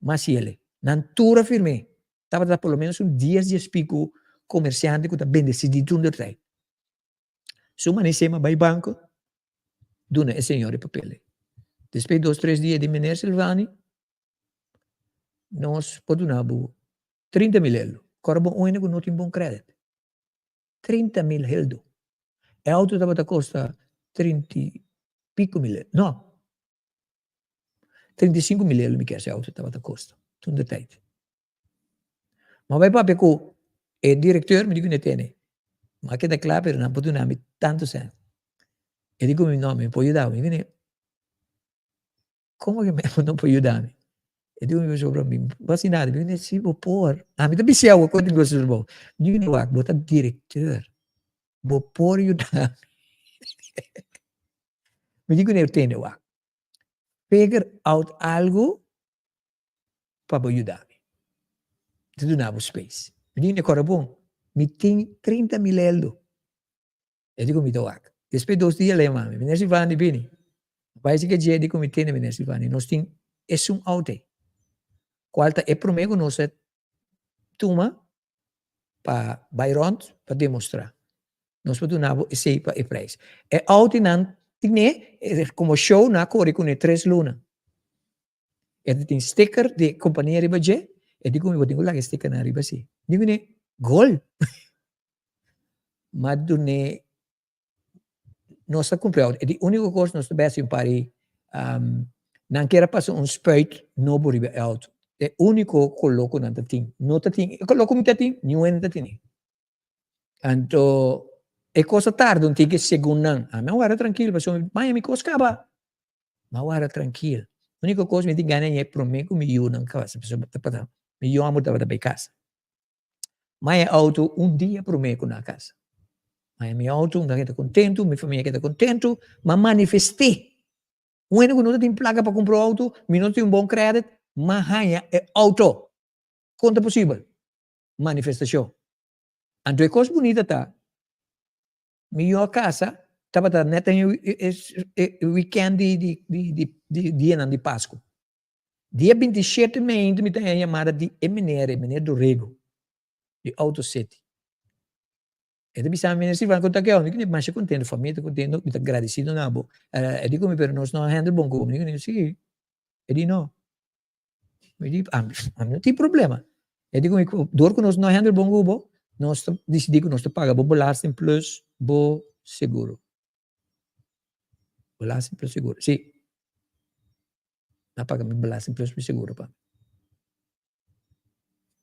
S1: Mas ele, não tura firme, estava pelo menos 10 dias pico comerciante que está bem decidido no trem. Suma nem sema vai banco, duna e senhor papel. Depois 2-3 dias de Mineiro Silvani, nós podemos 30 mil euros. Corbo um que não tem bom crédito. 30 mil euros. E a auto estava a custar 30 pico mil euros. Não. 35 mil euros, me quer, a auto estava a custar. Tudo detalhe. Mas vai para que o diretor me diz que não tem. Mas que é claro, pero não pode dar tanto sen. E digo meu nome, pode ajudar-me? Como que não pode ajudar-me? E digo meu sobre mim, vacinado, eu disse, vou pôr. A mim também se é o que eu gosto de bom. Digo, não, vou estar diretor. Vou pôr ajudar. Me digo, não tenho, vou figure out algo para ajudar-me. Tudo não, space. Me digo, não, bom, me tem 30 mil euros. E digo, me dou. Depois 2 dias, lembra, me nesse van de bini. Vai ser que dia de comitê, me nesse van. Nós tem, é auto. Qualta é para mim que nós toma para Byron para demonstrar. Nós podemos esse para o preço. É auto não tem como show na cor com 3 lunas. E tem sticker de companhia riba je. E digo me botinho lá sticker na riba si. Digo ne gol. Mas do ne nós está comprando. E a única coisa nós tivesse um pari não queira passar spuit no riba auto. É único coloco na tatim. Não tatim. Coloco me tatim, nenhum tatim. Então, é coisa tarde, não tem que segundo. A minha hora tranquilo, mas mãe, me coscava. Mas hora tranquilo. A única coisa que me ganha é para mim que me ajuda em casa. Me ajuda a para casa. Mas auto dia para mim na casa. Mas meu auto, um dia está contento, minha família está contento, mas manifestei. Um ano que não tem placa para comprar auto, me não tem bom crédito, mas é auto. Quanto é possível? Manifestação. Então, é coisa bonita, tá? Minha casa, estava neta weekend de dia de Páscoa. Dia 27 de maio, me tem a chamada de Mineiro do Rego, de Auto City. E depois a menina se vai contar que eu não mais contente, família está contente, muito agradecido na bo. E digo me pero nós não handle bom como, digo sim. E digo não. Me digo, não tem problema. E digo me dor que nós não handle bom como, nós decidimos que nós paga bo belasting plus bo seguro. Belasting plus seguro. Sim. Não paga me belasting plus seguro pa.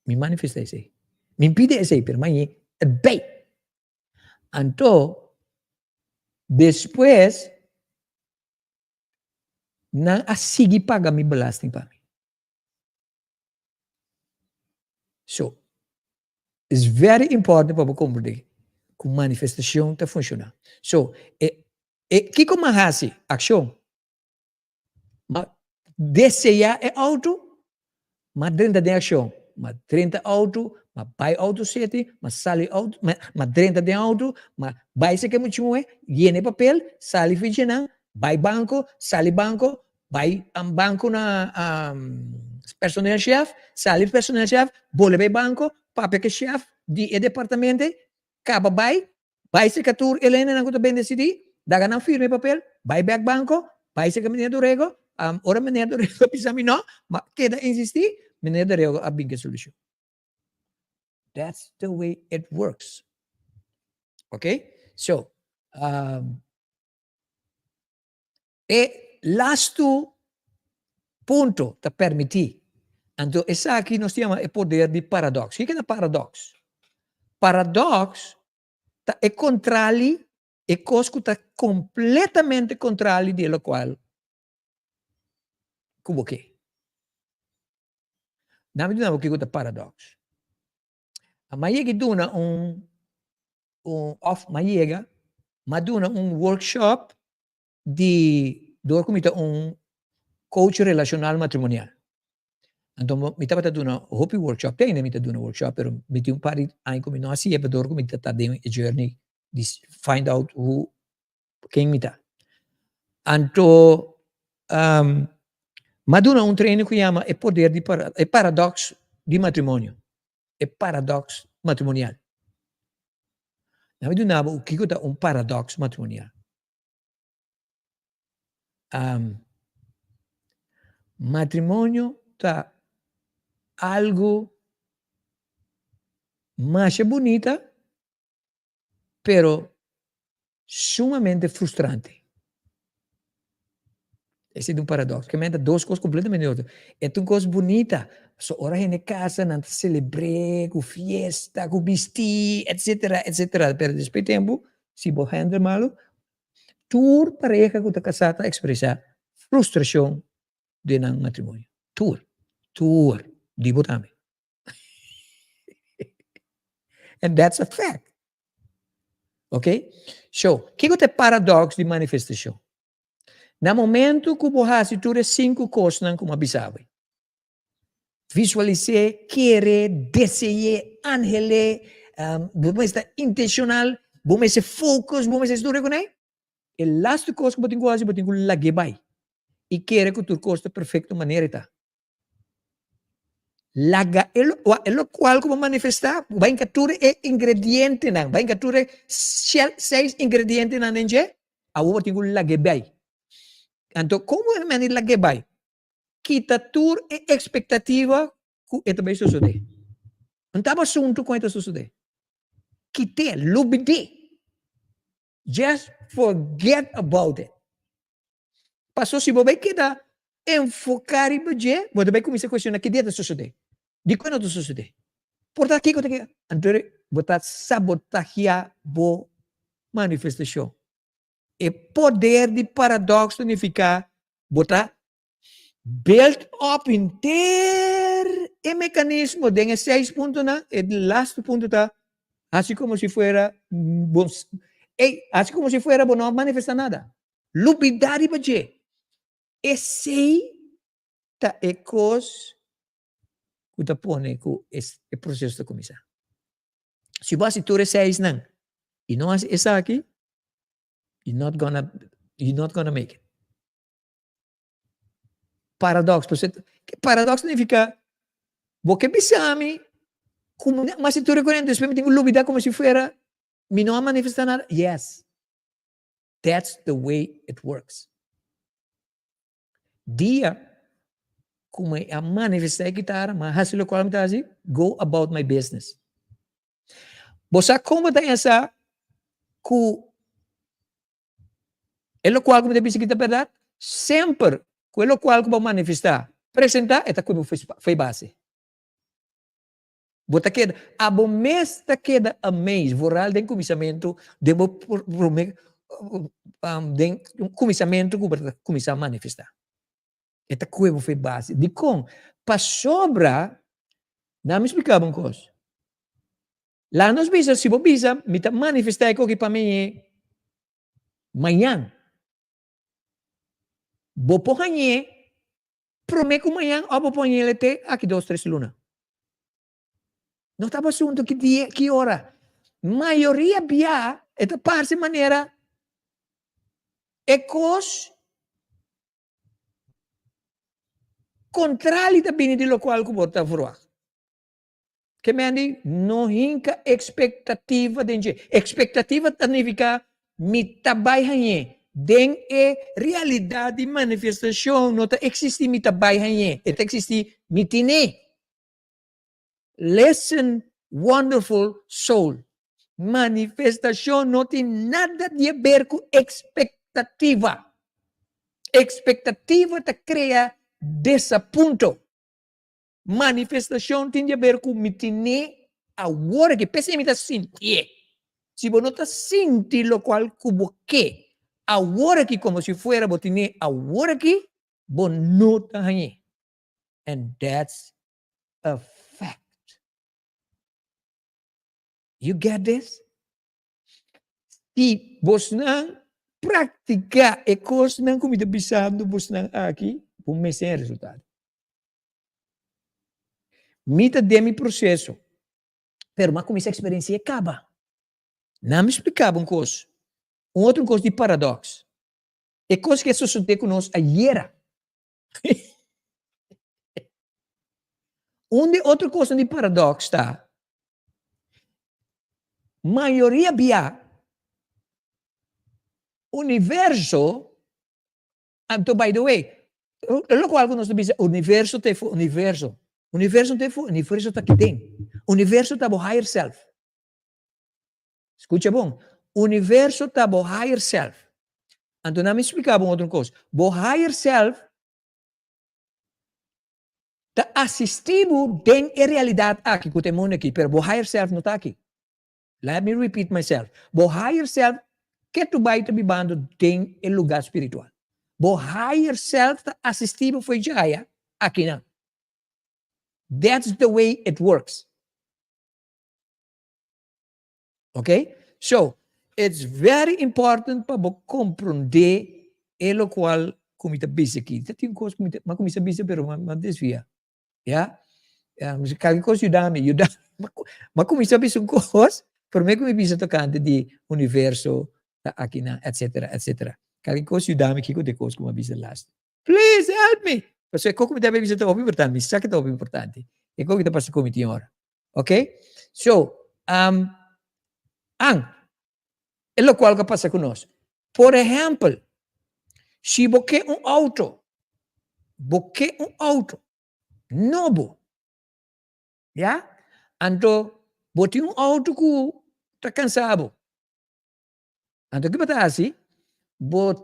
S1: Me manifesta isso. Me impede isso, pero mas é bem. Então, depois, não a seguir paga me belasting para mim. So, it's very important para compreender que a manifestação está funcionando. So, que como faz ação? Desejar é auto, mas dentro de ação. Mas dentro de auto, mas vai auto city, mas sale auto, mas dentro de auto, mas vai se que muito é, llene papel, sale fichina, vai banco, sale banco, vai banco na personal chef, sale personal chef, bole vai banco, papel que chef, de departamento, acaba vai se que tur Helena não está bem decidir, daga não firme papel, vai back banco, vai se que menino do rego, ora menino do rego pisa mi não, mas queda insistir, menino do rego a big solution. That's the way it works. Okay? So, last punto te permitir. Então, essa aqui nós chamamos o poder de paradoxo. O que é paradoxo? Paradoxo é contrário, é coisa que está completamente contrário de lo qual como que. Nami do que é paradoxo. A maiega duna maiega, maduna workshop de dor comita coach relacional matrimonial. Então, mi estava dando hopi workshop, tem mi dando workshop, pero mi ti un pari anni come no assim, e dor come tá dando a journey de find out quem mi tá. Anto maduna treino que chama é poder de é paradoxo de matrimônio. É paradoxo matrimonial. Na verdade, o que é paradoxo matrimonial? Matrimônio tá algo mais bonita, pero sumamente frustrante. Esse é um paradoxo, que me dá duas coisas completamente outras. É uma coisa bonita, só hora em casa, não celebrar, com festa, com vestir, etc, etc. Pero depois tempo, se você handle malo, tur pareja que está casada expressa frustração de um matrimônio. Tur, digo também. And that's a fact. Ok? So, o que é o paradoxo de manifestação? No momento que você tem 5 coisas como avisava. Visualizar, querer, desejar, anhelar, você está intencional, você focus, você está tudo com ele. E as coisas que você tem que fazer, você tem que lagar e querer que tu costa perfeita maneira. Laga, o qual como manifestar, vai capturar ingrediente, vai capturar 6 ingredientes na nenje, a você tem que lagar. Então, como é que lagar bem? Kita tur expectativa que ito vai suceder. Não estava assunto com ito suceder. Kita, lubide. Just forget about it. Passou se você queda enfocar em você, você vai começar a questionar que dia está suceder. De quando está suceder? Portanto, aqui que você então, você sabotagear a manifestação. E poder de paradoxo significa botar build up inteiro o mecanismo de 6 pontos, el last ponto está así como si fuera así como si fuera no manifestar nada. Lupidar e baje. Esse tá é coisa que tá pone que é processo de começar. Se você tu seis não e não essa aqui, you're not gonna make it. Paradoxo significa porque bisami mas se tu reconheces después me tengo lubida como si fuera mi no manifestar nada. Yes, that's the way it works. Dia como a manifestar a guitarra, mas hasil qual me assim, go about my business. Você como tem essa que é o qual como te bicicleta verdade, sempre quello qual como manifestar, apresentar é como foi base. Bota queda, a bom mês ta queda a mês, voral de começamento, de começamento que começar a manifestar. Esta coisa foi base. De com, para sobra, não me explicava uma coisa. Lá nos bisa, se você bisa, me ta manifestar aqui para mim amanhã. Vou pôr amanhã, prometo amanhã, ou vou pôr amanhã até aqui 2, 3 lunas. Não estava assunto que dia, que hora. Maioria bia, esta parte maneira, é coisa contrária também de lo qual que você está que me diz, não hinca expectativa de gente. Expectativa significa me trabalhar den realidade manifestação não existe me trabalhar existe me tine. Listen, wonderful soul. Manifestação não tem nada a ver com expectativa. Expectativa te cria desaponto. Manifestação tem a ver com me tine agora que pensa me sentir. Si vos no te sientes lo cual como que, ahora que como si fuera vos tenés ahora que, vos no te ahí. And that's a fact. You get this? Si vos não praticar e coisas não comida bisando vos não aqui, vos me sem resultado. Mita demi processo. Pero mas como essa experiência acaba. Não me explicava coisa. Outro coisa de paradoxo. É coisa que sucedeu conosco ayer. Outra coisa de paradoxo está. Maioria via universo, and by the way, lo qual alguns dizem, universo te for universo. Universo te for, universo está aqui dentro. Universo está o higher self. Escuta bom. Universo está o higher self. Então, não me explicava outra coisa. O higher self está assistido dentro da realidade aqui, que o mundo aqui, mas o higher self não está aqui. Let me repeat myself. O higher self que tu vai te bibando dentro do lugar espiritual. O higher self está assistido foi Jaya aqui não. That's the way it works. Okay? So, it's very important para compreender o qual como está busy aqui. Tem coisa mas como está busy pero mas desvia. Yeah? Qualquer coisa ajuda-me. Mas como está busy coisa, por mim como busy tocante de universo aqui na etc, etc. Qualquer coisa ajuda-me que de coisa como busy last. Please help me. Porque como está busy está muito importante, me sabe que está muito importante. E como está passando como tem hora. Okay? So, é o qual que passa conosco. Por exemplo, se você um auto, novo, já? Então, você um auto que está cansado. Então, o que você faz? Você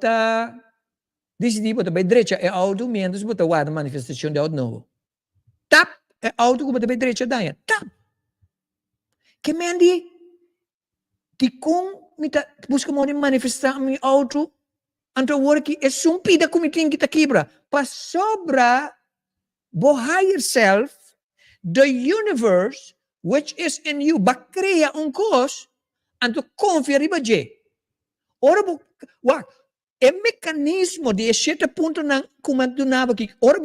S1: decide, você vai direita, é auto, menos você guarda a manifestação de auto novo. Tap, é auto que você vai direita, daí. Tap. Que mendi? De como busca manifestar meu auto, então agora que é sumpida como tem que quebra. Para sobra, o higher self, the universe, which is in you, vai criar coisa, então confere para você. Ora, é mecanismo de certo ponto, como tu não aqui, ora,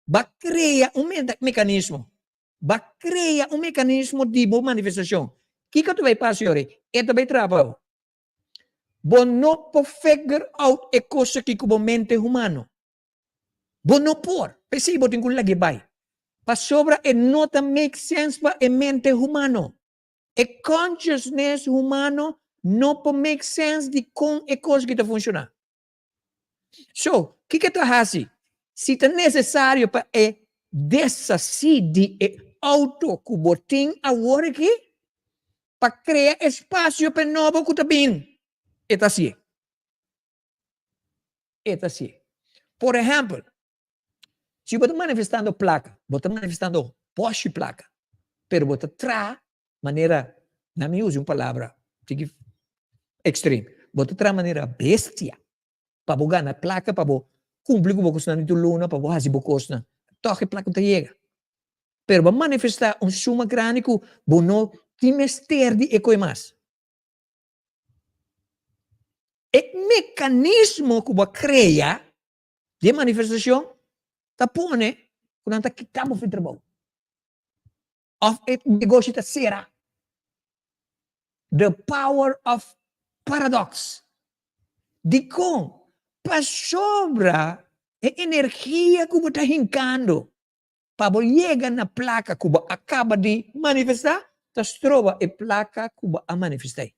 S1: vai criar mecanismo. Vai criar mecanismo de boa manifestação. O que tu vai passar, senhor? É também trabalho. Você não pode figure out a coisa que com a mente humana. Você não pode. Porque você tem que lagi vai. Para sobra, não make sense para a mente humana. A consciousness humano não pode make sense de como a coisa que está funcionando. So, o que tu faz? Se é necessário para desacir auto que você tem agora aqui, para criar espaço para novo que está bem. É assim. É assim. Por exemplo, se você está manifestando placa, você está manifestando poste placa, mas você traz maneira, não me use uma palavra extreme, você traz maneira bestia para você ganhar placa, para você cumprir com você na luna, para você fazer você toque placa te chega. Pero para manifestar suma grande que você não tem mestre de e mais. O mecanismo que você cria de manifestação está pondo quando está quitando o trabalho. Of it negócio está será. The power of paradox. De como para sobra a energia que você está hincando para chegar na placa que você acaba de manifestar, está trova a placa que você a manifestar.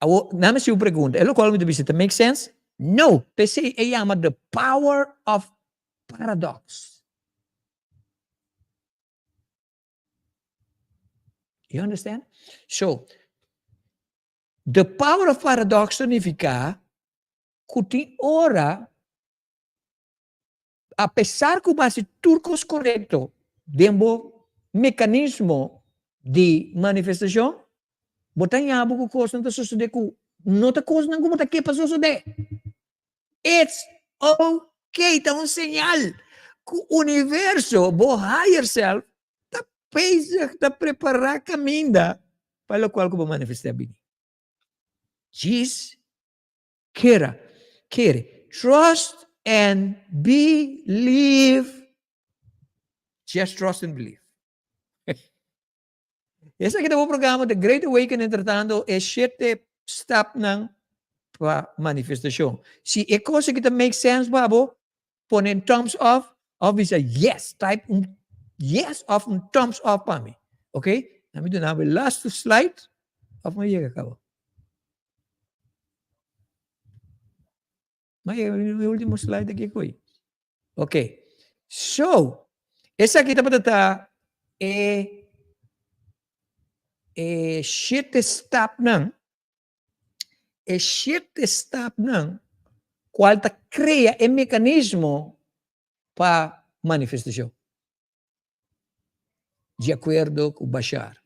S1: Não me se pergunta, é o qual me deve make sense? No, PC é chama the power of paradox. You understand? So, the power of paradox significa que tem hora, apesar que você turcos correto, dentro mecanismo di manifestasyon, botang yabo ko kos ng susunod ko, no ta kos ng kumata ke pa susunod. It's okay, ta un senyal. Ku universo, bo higher self, ta pesa, ta prepara caminda, para qual ko ba manifestar bini. Jis, kera, trust and believe. Just trust and believe. Esa kita po programa, The Great Awakening, tratando e 7 step ng manifestasyon. Si cosa kita make sense, babo, pon in thumbs up, obviously yes, type yes of thumbs up pa mi. Okay? Nami doon na, last slide of my kakao. May ultimo slide lagi ko eh. Okay. So, esa kita patata shit stop ng qual ta crea mekanismo pa manifestasyon. De acuerdo com Bashar.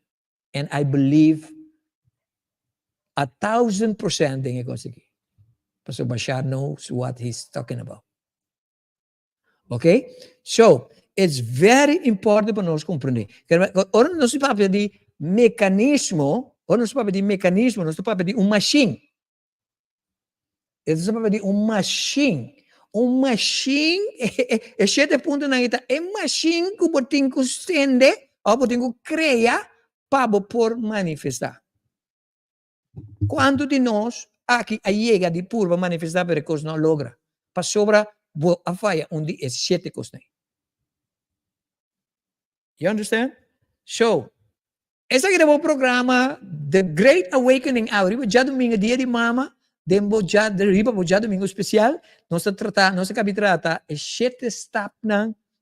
S1: And I believe 1,000% din conseguir. So Bashar knows what he's talking about. Okay? So, it's very important para nós compreender. Ora não se fala de mecanismo, nós fala de machine. Isso se fala de machine. Machine, é 7 pontos na ita, machine que botin que stende, ou botin que cria, para por manifestar. Quando de nós, aqui, a chega de purva manifestar, para que não logra. Para sobra, a falha, onde é 7 coisas. You understand? So, esse aqui é o programa The Great Awakening Hour. Já domingo, dia de mama, já domingo especial, nós acabamos tratar é 7 steps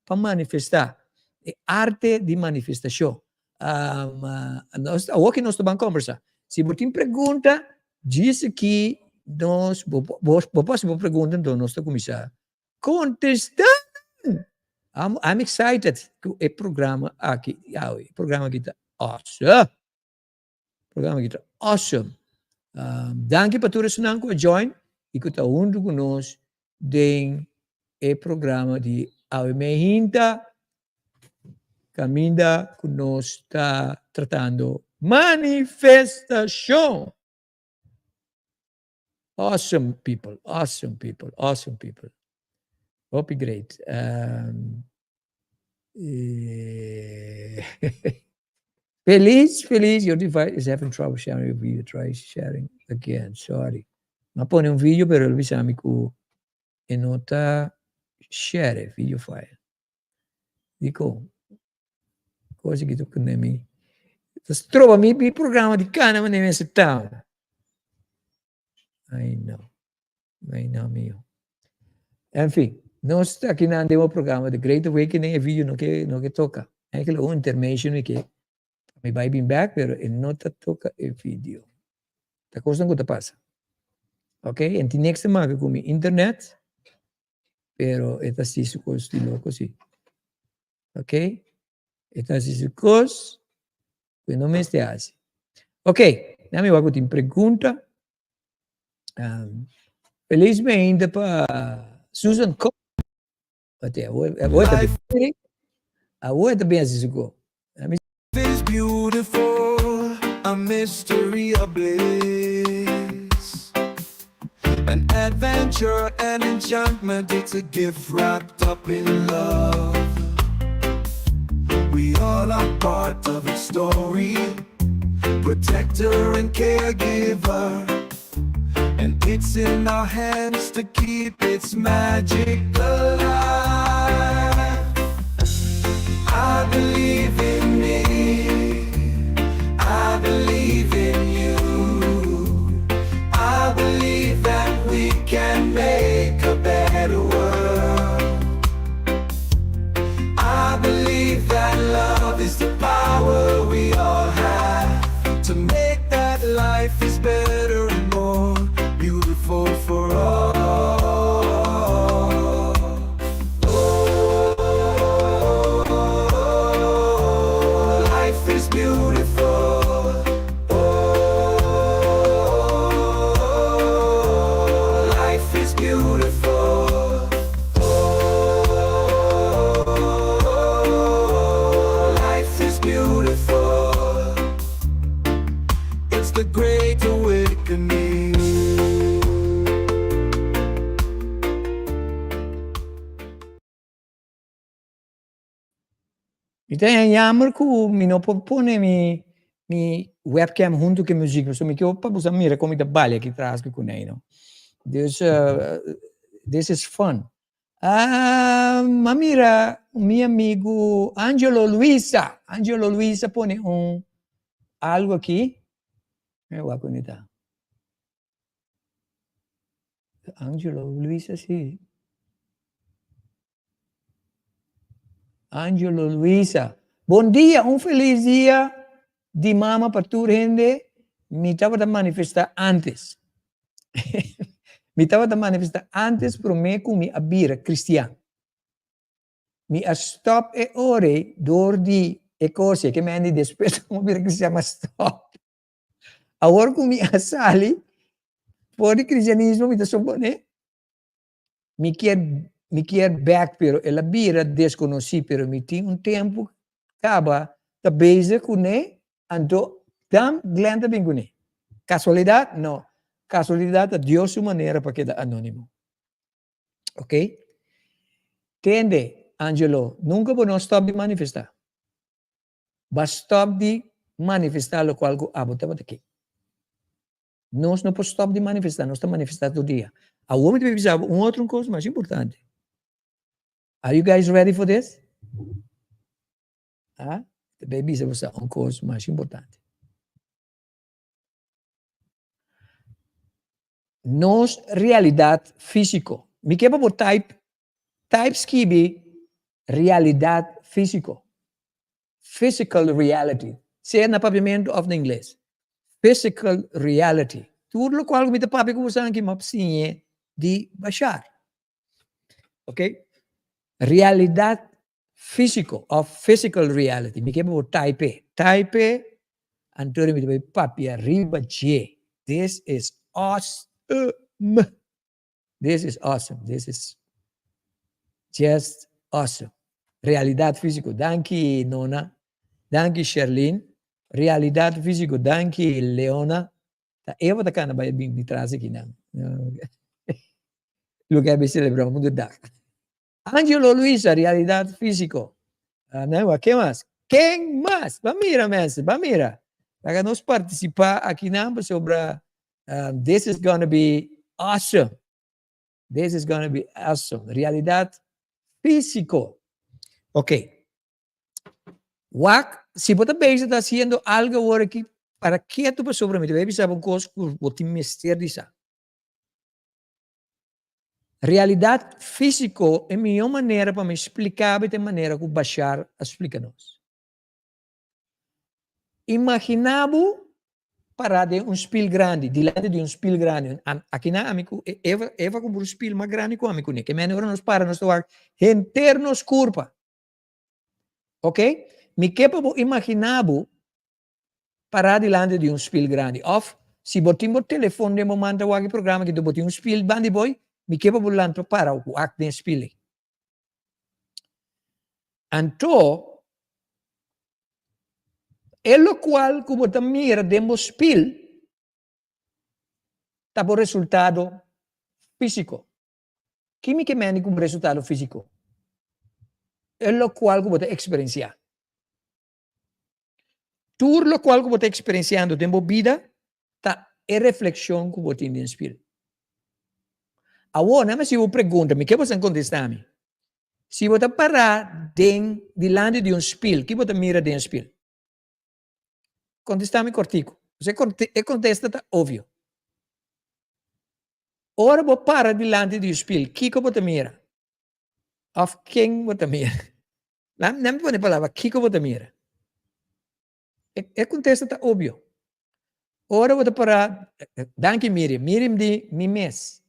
S1: para manifestar. É arte de manifestação. O que nós estamos conversando? Se você tem pergunta, diz que nós posso perguntar, então nós estamos começando. Contestar! I'm excited com o programa aqui. O programa aqui está awesome. Danke para todos que estão join e que estão junto conosco em o programa de Awemehinta. Caminda conosco está tratando manifestação. Awesome people. Hope great. Feliz, your device is having trouble sharing your video. Try sharing again. Sorry. Ma pone un video, però il bisamico e nota share video file. Dico, cose che tu condemi. Trovami il programma di cane, ma ne mi settavo. I know, mio. Enfim, nós aqui na o programa The Great Awakening, é vídeo no que toca. É que o intermission que me vai bem back, pero não toca o vídeo. A coisa não passa. Ok? E next semana com internet, pero é assim su coisa de louco assim. Ok? É assim su coisa, que não me está assim. Ok, na minha vai ter pergunta. Felizmente para Susan Cook. Até a também assim go.
S2: Is beautiful, a mystery of bliss, an adventure, an enchantment. It's a gift wrapped up in love. We all are part of its story, protector and caregiver. And it's in our hands to keep its magic alive. I believe in me, I believe in you. I believe that we can make a better world. I believe that love is the power we all have to make that life is better and more beautiful for all.
S1: Então, jammer que me não pone mi webcam junto com a música, so me que para usar mira como da balha aqui atrás que conheiro. This is fun. Mira, meu amigo Angelo Luisa pone algo aqui. Eu vou conectar. Angelo Luisa, sim. Angelo Luisa. Bom dia, feliz dia de mama para tu gente. Me estava a manifestar antes. Me estava a manifestar antes para mim com a bira cristiana. Me a stop e ore door di cose che mi hanno despeso come bira cristiana stop. Agora com a sali por o cristianismo me está sobone. Me quer back pero ela bira desconheci pero me tinha tempo acaba da base com ne ando dam glenda bem com ne. Casualidade? Não. Casualidade, Deus sua maneira para quedar anônimo. Ok? Tende, Angelo, nunca vou stop de manifestar. Mas stop de manifestar o qual eu abotava aqui. Nós não podemos stop de manifestar, nós estamos manifestando todo dia. A homem deve avisar outra coisa mais importante. Are you guys ready for this? Deve avisar você uma coisa mais importante. Nos realidade físico. Me quer para type skibi realidade físico. Physical reality. Say na papiamento of the inglês. Physical reality. Tudo o qual me te papi ko usan ki mapsinye di Bashar. Okay? Realidade físico of physical reality. Me quer para type. Type Antônio me te papi arriba J. This is awesome. This is awesome. This is just awesome. Realidade físico. Danke, Nona. Danke, Sherlyn. Realidade físico. Danke, Leona. Eu vou tacar na baia de trás aqui, não. Lugar para celebrar o mundo da. Angelo Luisa, realidade físico. Não, quem mais? Quem mais? Vamira, mestre, vamira. Para nós participar aqui não sobre this is going to be awesome. This is going to be awesome. Realidade físico. Ok. Se você está fazendo algo agora aqui, para que tu sobre mim? Deve saber uma coisa que vou te mostrar disso. Realidade físico é a melhor maneira para me explicar de maneira que o Bashar explica-nos. Imaginamos para de espelho grande, diante de espelho grande. Aqui na amigo, Eva com um espelho mais grande que o amigo, que melhor nos para nos tocar internos curva. Ok? Me quepo imaginabo para diante de espelho grande. Of, se botim o telefone de momento o programa que tu botim espelho bandi boy, me quepo lanto para o act de espelho. Então, é o qual como botam mira de espelho, tá por resultado físico. Quimicamente como resultado físico. É o qual como botam experienciar. Tudo lo qual que você está experienciando em vida, é reflexão que você tem no espírito. Agora, mas se eu pergunto, o que você contesta-me? Se você parar diante de espelho, o que você mira de espelho? Contesta-me cortico. Você contesta, está óbvio. Ora, você para diante de espelho, o que você mira? Of quem você mira? Não me põe a palavra, o que você mira? É contesta, está óbvio. Ora, você para, danke Miriam. Miriam de Mimes.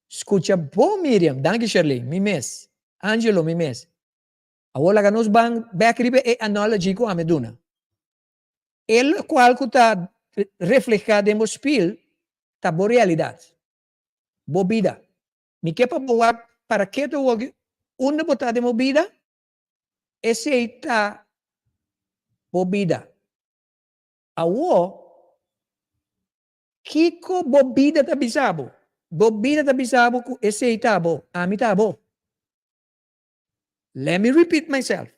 S1: Escucha bom Miriam, danke Shirley, Mimes. Angelo, Mimes. Agora que nós vamos backribe é analogia com a meduna. Ele qual que está reflejado no espelho, está boa realidade. Boa vida. Me quer para que tu onde botar de vida? Esse está boa vida. Agora, Kiko bobida ta bisabo. Bobida ta bisabo ku esse tabo. Ami tabo. Let me repeat myself.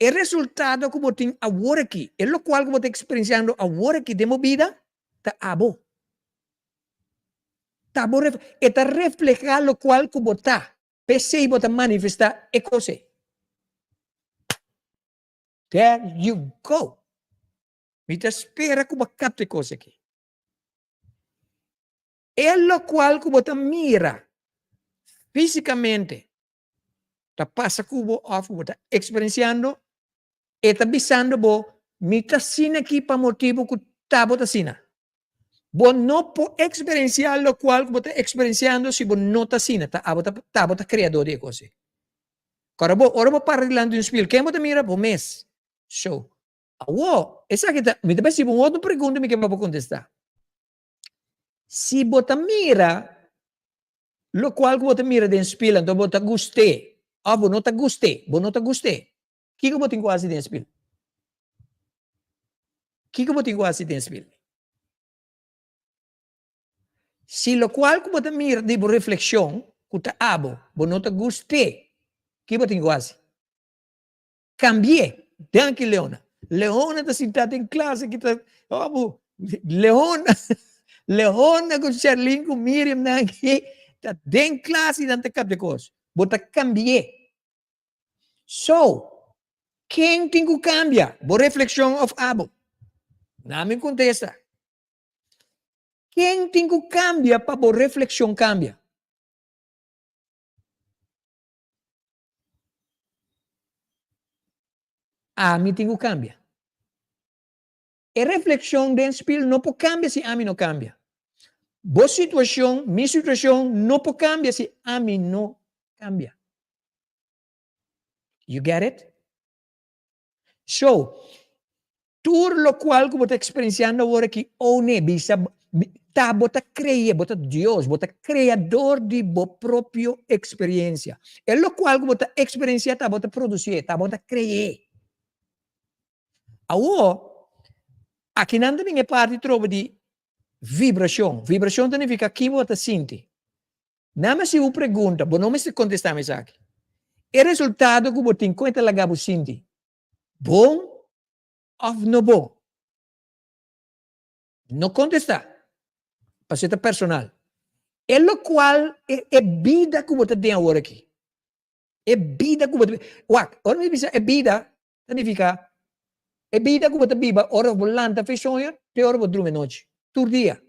S1: El resultado que você tem agora aqui, é o qual você está experienciando agora aqui de vida, está abo. Está reflejar o qual que você está. Pensei você manifestar é coisa. There you go. Me espera que você capte coisa aqui. É o qual que você mira fisicamente. Está passa que você está experienciando e está avisando você, me está sendo aqui para motivo que está você sina. Você não pode experienciar o qual você está experienciando se você não está sina. Está você criador de coisa. Agora você para de um espelho. Quem você mira? Você mês. So, essa que me dá se uma outra pergunta me que eu vou contestar. Se você mira lo qual você mira de espelho, então você gostei. Você não está gostei. Você não está gostei. O que você tem quase de espelho? O que você tem quase de espelho? Se lo qual você mira de reflexão, que está abo, você não está gostei. O que você tem quase? Cambié. Danke, Leona. Leona está sentada em classe que está. Leona. Leona com Charlene, com Miriam, aqui. Está dentro de classe e não está captando coisa. Você cambié. So, quem tem que cambiar? Boa reflexão of abo. Não me contesta. Quem tem que cambiar para boa reflexão cambia? A mim tem que cambiar. A reflexão de espírito não pode cambiar se a mim não cambia. Boa situação, minha situação não pode cambiar se a mim não cambia. You get it? So, tudo lo qual que você está experienciando agora que one bisa tá bota cria, bota Deus, bota criador de bo própria experiência. É lo qual que você está experienciando, tá bota produzir, tá bota criar. Agora, aqui não tem nenhuma parte trova de vibração. Vibração significa que você sente. Não me se eu pergunta, você não me se contestar mais aqui. O resultado que você encontra lá que você sente, bom ou não bom? Não contestar. Para ser personal. É o qual é vida que você tem agora aqui. É vida que você tem. Ora me diz, é vida, significa, é vida que você vive, ora você lanta, fez sonho, te ora você dorme noite. Todo dia.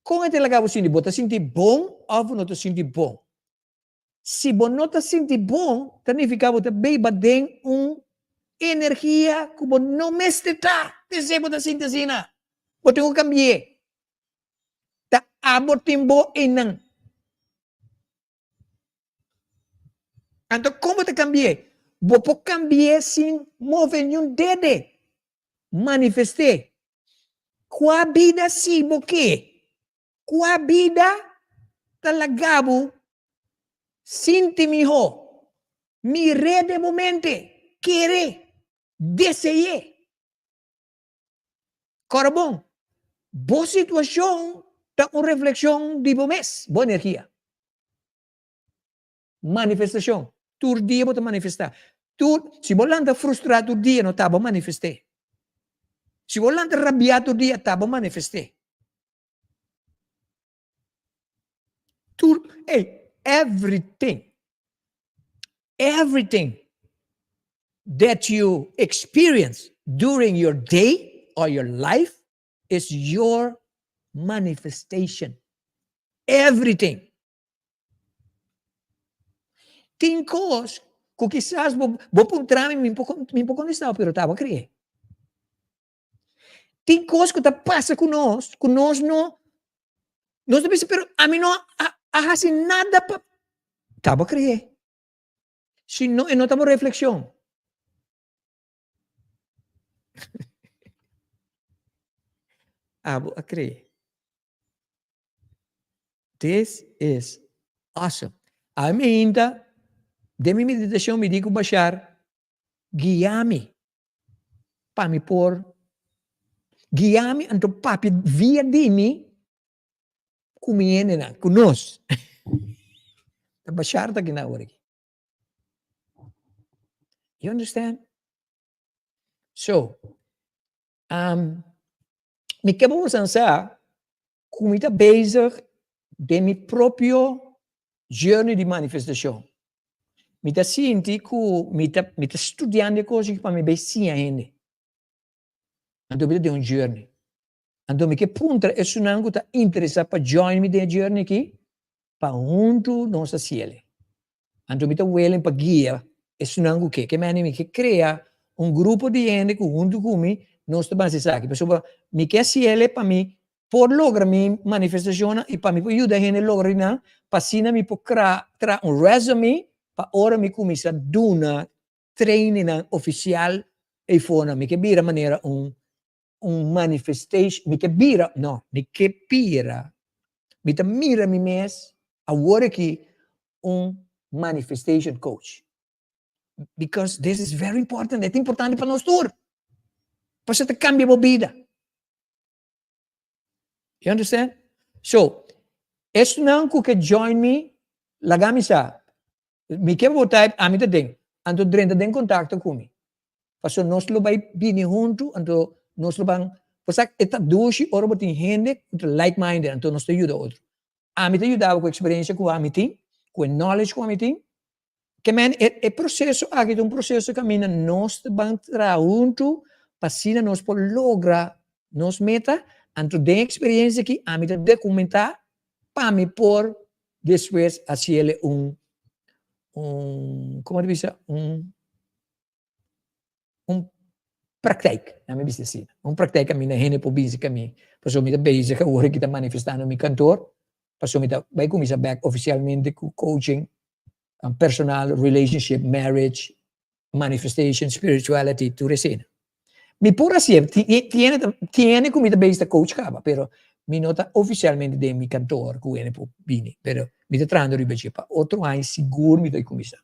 S1: Como é que você sente? Você sente bom ou não te sente bom? Se você não te sente bom, significa que você vive dentro uma energia que você não está. Se você sente assim, você tem que cambiar. Ta abot timbo inang. Então, como te cambiar? Você cambiar sem mover nenhum dedo. Manifestar. Qual vida si você? Qual vida talagabo sinti miho? Mire de momento. Querer. Desejar. Corabon. Boa situação. Tá uma reflexão de bom mês. Boa energia. Manifestação. Todo dia você manifestar. Se você anda frustrado todo dia, não está bom manifestar. Se você anda rabiado todo dia, está bom manifestar. Everything that you experience during your day or your life is your manifestation. Everything. Tem coisas que quizás vou encontrar me pouco contestar, pero estava a criar. Tem coisas que passa conosco não, nós devemos, pero a mim não hace nada para, estava a criar. Se não, não estava reflexão. A criar. This is awesome. A mim ainda, de minha meditação, me digo baixar, guia-me para me pôr, guia-me, então papi via de mim, comiendo na, com nós. Baixar está aqui na hora. You understand? So, me quero pensar como está bezig de mi proprio journey di manifestazione. Mi está senti que mi está studiando cose para me bem sim ainda. Então, me de um journey. Então, me que punta é se não está interessado para join me de journey aqui, para junto nossa ciele. Então, me está willing para guia, é se não que me que cria grupo de gente que junto comigo nós estamos aqui. Pessoal, me quer ciele para mim por lograr minha manifestação e para me ajudar a gente a lograr, para assim me por criar resume para ora me começar a dar training oficial e fora me que vira maneira manifestation, me que vira, não, me que pira, me te mira me mes, agora aqui manifestation coach. Because this is very important, é importante para nós todos, para você cambiar a vida. You understand? So, es não que join me, lagami sa, me quer botar a mim também, anto drenta tem contato comigo. Paso nós lo vai bini junto, anto nós lo bang, pasak eta doshi ora botin gente like-minded, anto nós te ajuda outro. A mim te ajudava com a experiência com a mim tem, com a knowledge com a mim tem, que man é processo aqui, processo que caminha nós bang tra junto, pasina nós por lograr nos meta, anto de experiência que a mim te documentar, para me por depois hacer como diz, praktijk, na minha business. Praktijk a minha gente por business a mim. Passou me da basic a hora que está manifestando no cantor. Passou me da vai começar back oficialmente com coaching, personal, relationship, marriage, manifestation, spirituality, tu resina. Mi pura assim, tiene como da basic coach cava, pero mi nota oficialmente de mi cantor que viene por bini, pero mi da trando ribeche pa outro ano seguro mi da começar.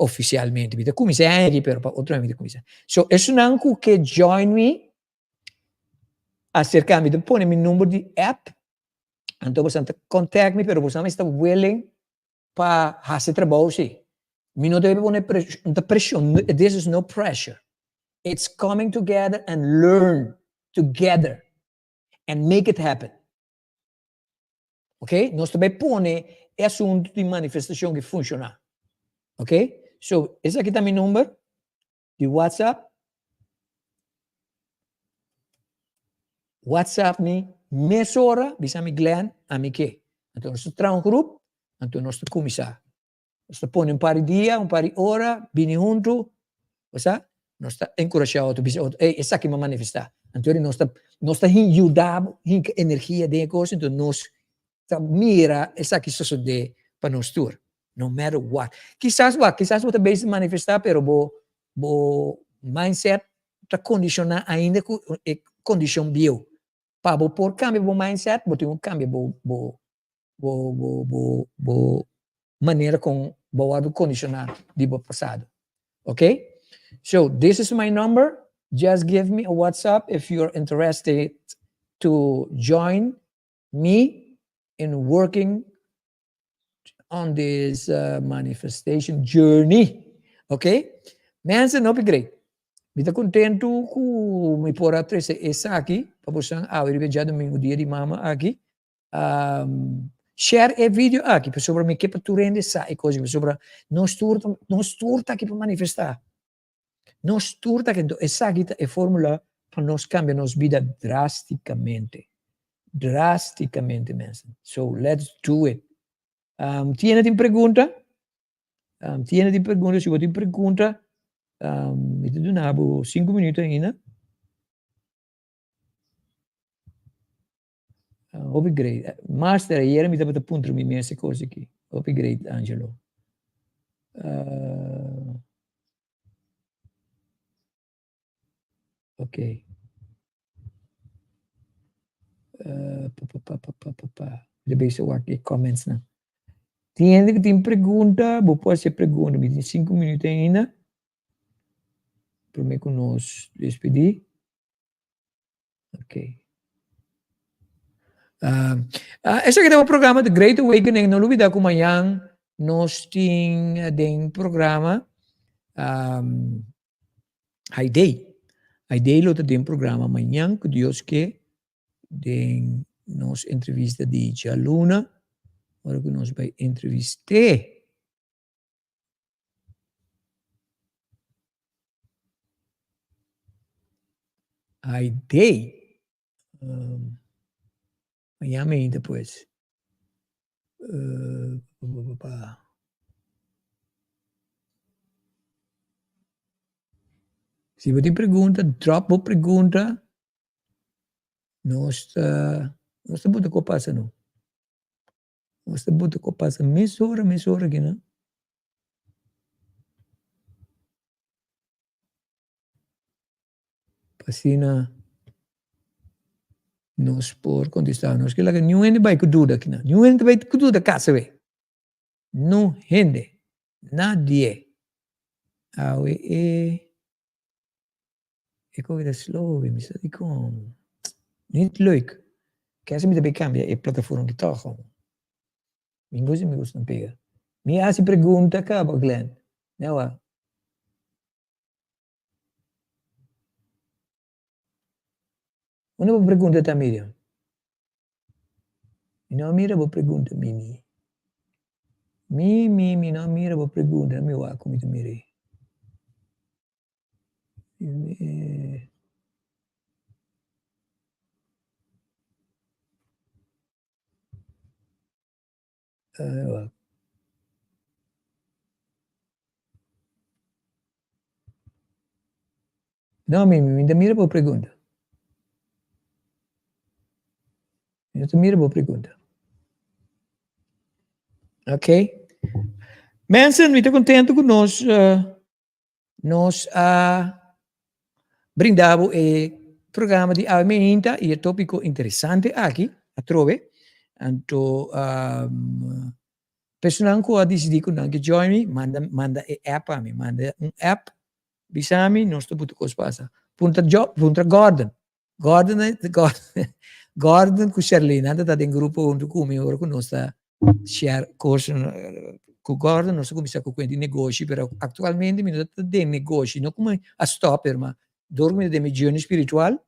S1: Oficialmente, mi da começar aqui, pero pa outro ano mi da começar. So, isso não que join me, acerca-me de pôr mi número de app, então você contact me, pero você não está willing para fazer trabalho, sim. Mi não deve pôr pressão, this is no pressure. It's coming together and learn together and make it happen. Ok? Nós também põe assunto de manifestação que funciona. Ok? So, esse aqui está meu número de WhatsApp. WhatsApp me, mesora, bisa mi Glenn, a mi que. Então, nós estamos um grupo, então nós estamos começar. Nós põe par de dia, par de hora, bem junto, sabe? Nós estamos encorajados, essa aqui me manifestar. Então, nós estamos ajudando, a energia de coisa, então nós mira essa aqui sucede para nós todos. No matter what. Quizás você bem se manifestar, pero bo mindset está condicionado ainda com condição bio. Para por cambio bo mindset, bo tem cambio bo maneira com bo condicionado de bo passado. Okay? So this is my number. Just give me a WhatsApp if you're interested to join me in working on this manifestation journey. Okay? Mensen, não great. Me está contento com me por atrás essa aqui, para você ver já domingo dia de mama aqui. Share e vídeo aqui, para sobre me que para tu rende sa e coisa, sobre nós turta aqui para manifestar. Nós turta que essa aqui é fórmula para nós cambiar nossa vida drasticamente. Drasticamente, mensen. So let's do it. Tiene pergunta? Tiene pergunta? Se você pergunta, me dá 5 minutos ainda. Upgrade. Master, ieri mi dava appunto mi messe cose aqui. Upgrade, Angelo. Ok. Deve ser aqui comments, né? Tem pergunta, vou fazer pergunta, me tem 5 minutos ainda. Para me nos despedir. Ok. Esse aqui é o programa The Great Awakening. Não olvida como amanhã nós temos um programa High Day. Aí dei outro tem programa amanhã, que Deus que tem nos entrevista de Tia Luna, agora que nós vai entrevistar. Aí dei, amanhã depois. Se você tem pergunta, drop a pergunta. Nós estamos com passa não. Nós estamos com passa meia hora aqui, não? Passina nós por contestar, nós que lá que não ainda vai com dúvida aqui, não. Não ainda vai com dúvida casa, ve. Não rende. Nadie. Ik hoor dat slow, mi sa di kom. Niet leuk. Kaya sa mi tabi cambia e plataforma que toca. Me gusta não pega. Me hace pergunta cá, Glenn. Não é? Una boa pergunta tá, Miriam. Não mira boa pergunta, Mimi. Mi não mira boa pergunta, meu a como tu mire. Não, Mimi, ainda mira boa pergunta. Ainda mira boa pergunta. Ok? Mensen, muito contente com nós brindamos o programa de Almeinta e o tópico interessante aqui, a trove. Então, personal que decidiu que join me, manda app a mim, manda app, bisa mi, nós estamos com passa. Punta Gordon. Gordon com Charlene, anda tá em grupo onde comigo, agora que nós está share course com Gordon, nós começamos com quindi negócio, però atualmente mi dá de negócio, não como a stopper, mas dorme de minha journey espiritual,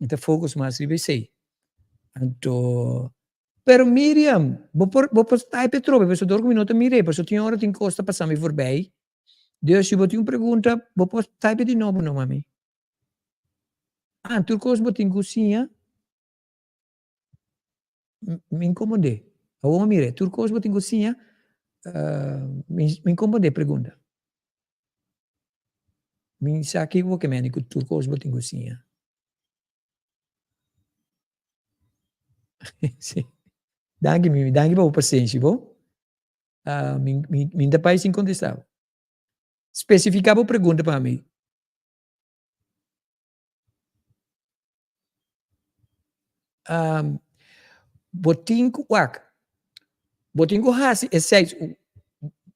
S1: então focus mais ribe sei. Então, pero Miriam, vou type trobe, perso dormi minuto mire, perso tinha hora tem costa passar me voorbij. Dus se você pergunta, vou type de novo não, mami. Tu coisa vou tem cozinha. Me incomodei. Agora mire, tu coisa vou tem cozinha. Me incomodei pergunta. Me sabe o que me tu coisa vou tem cozinha. Sim. Danke pela paciência, bom? Minha país incontestável. Especificava a pergunta para mim. Botinho hasi é 6.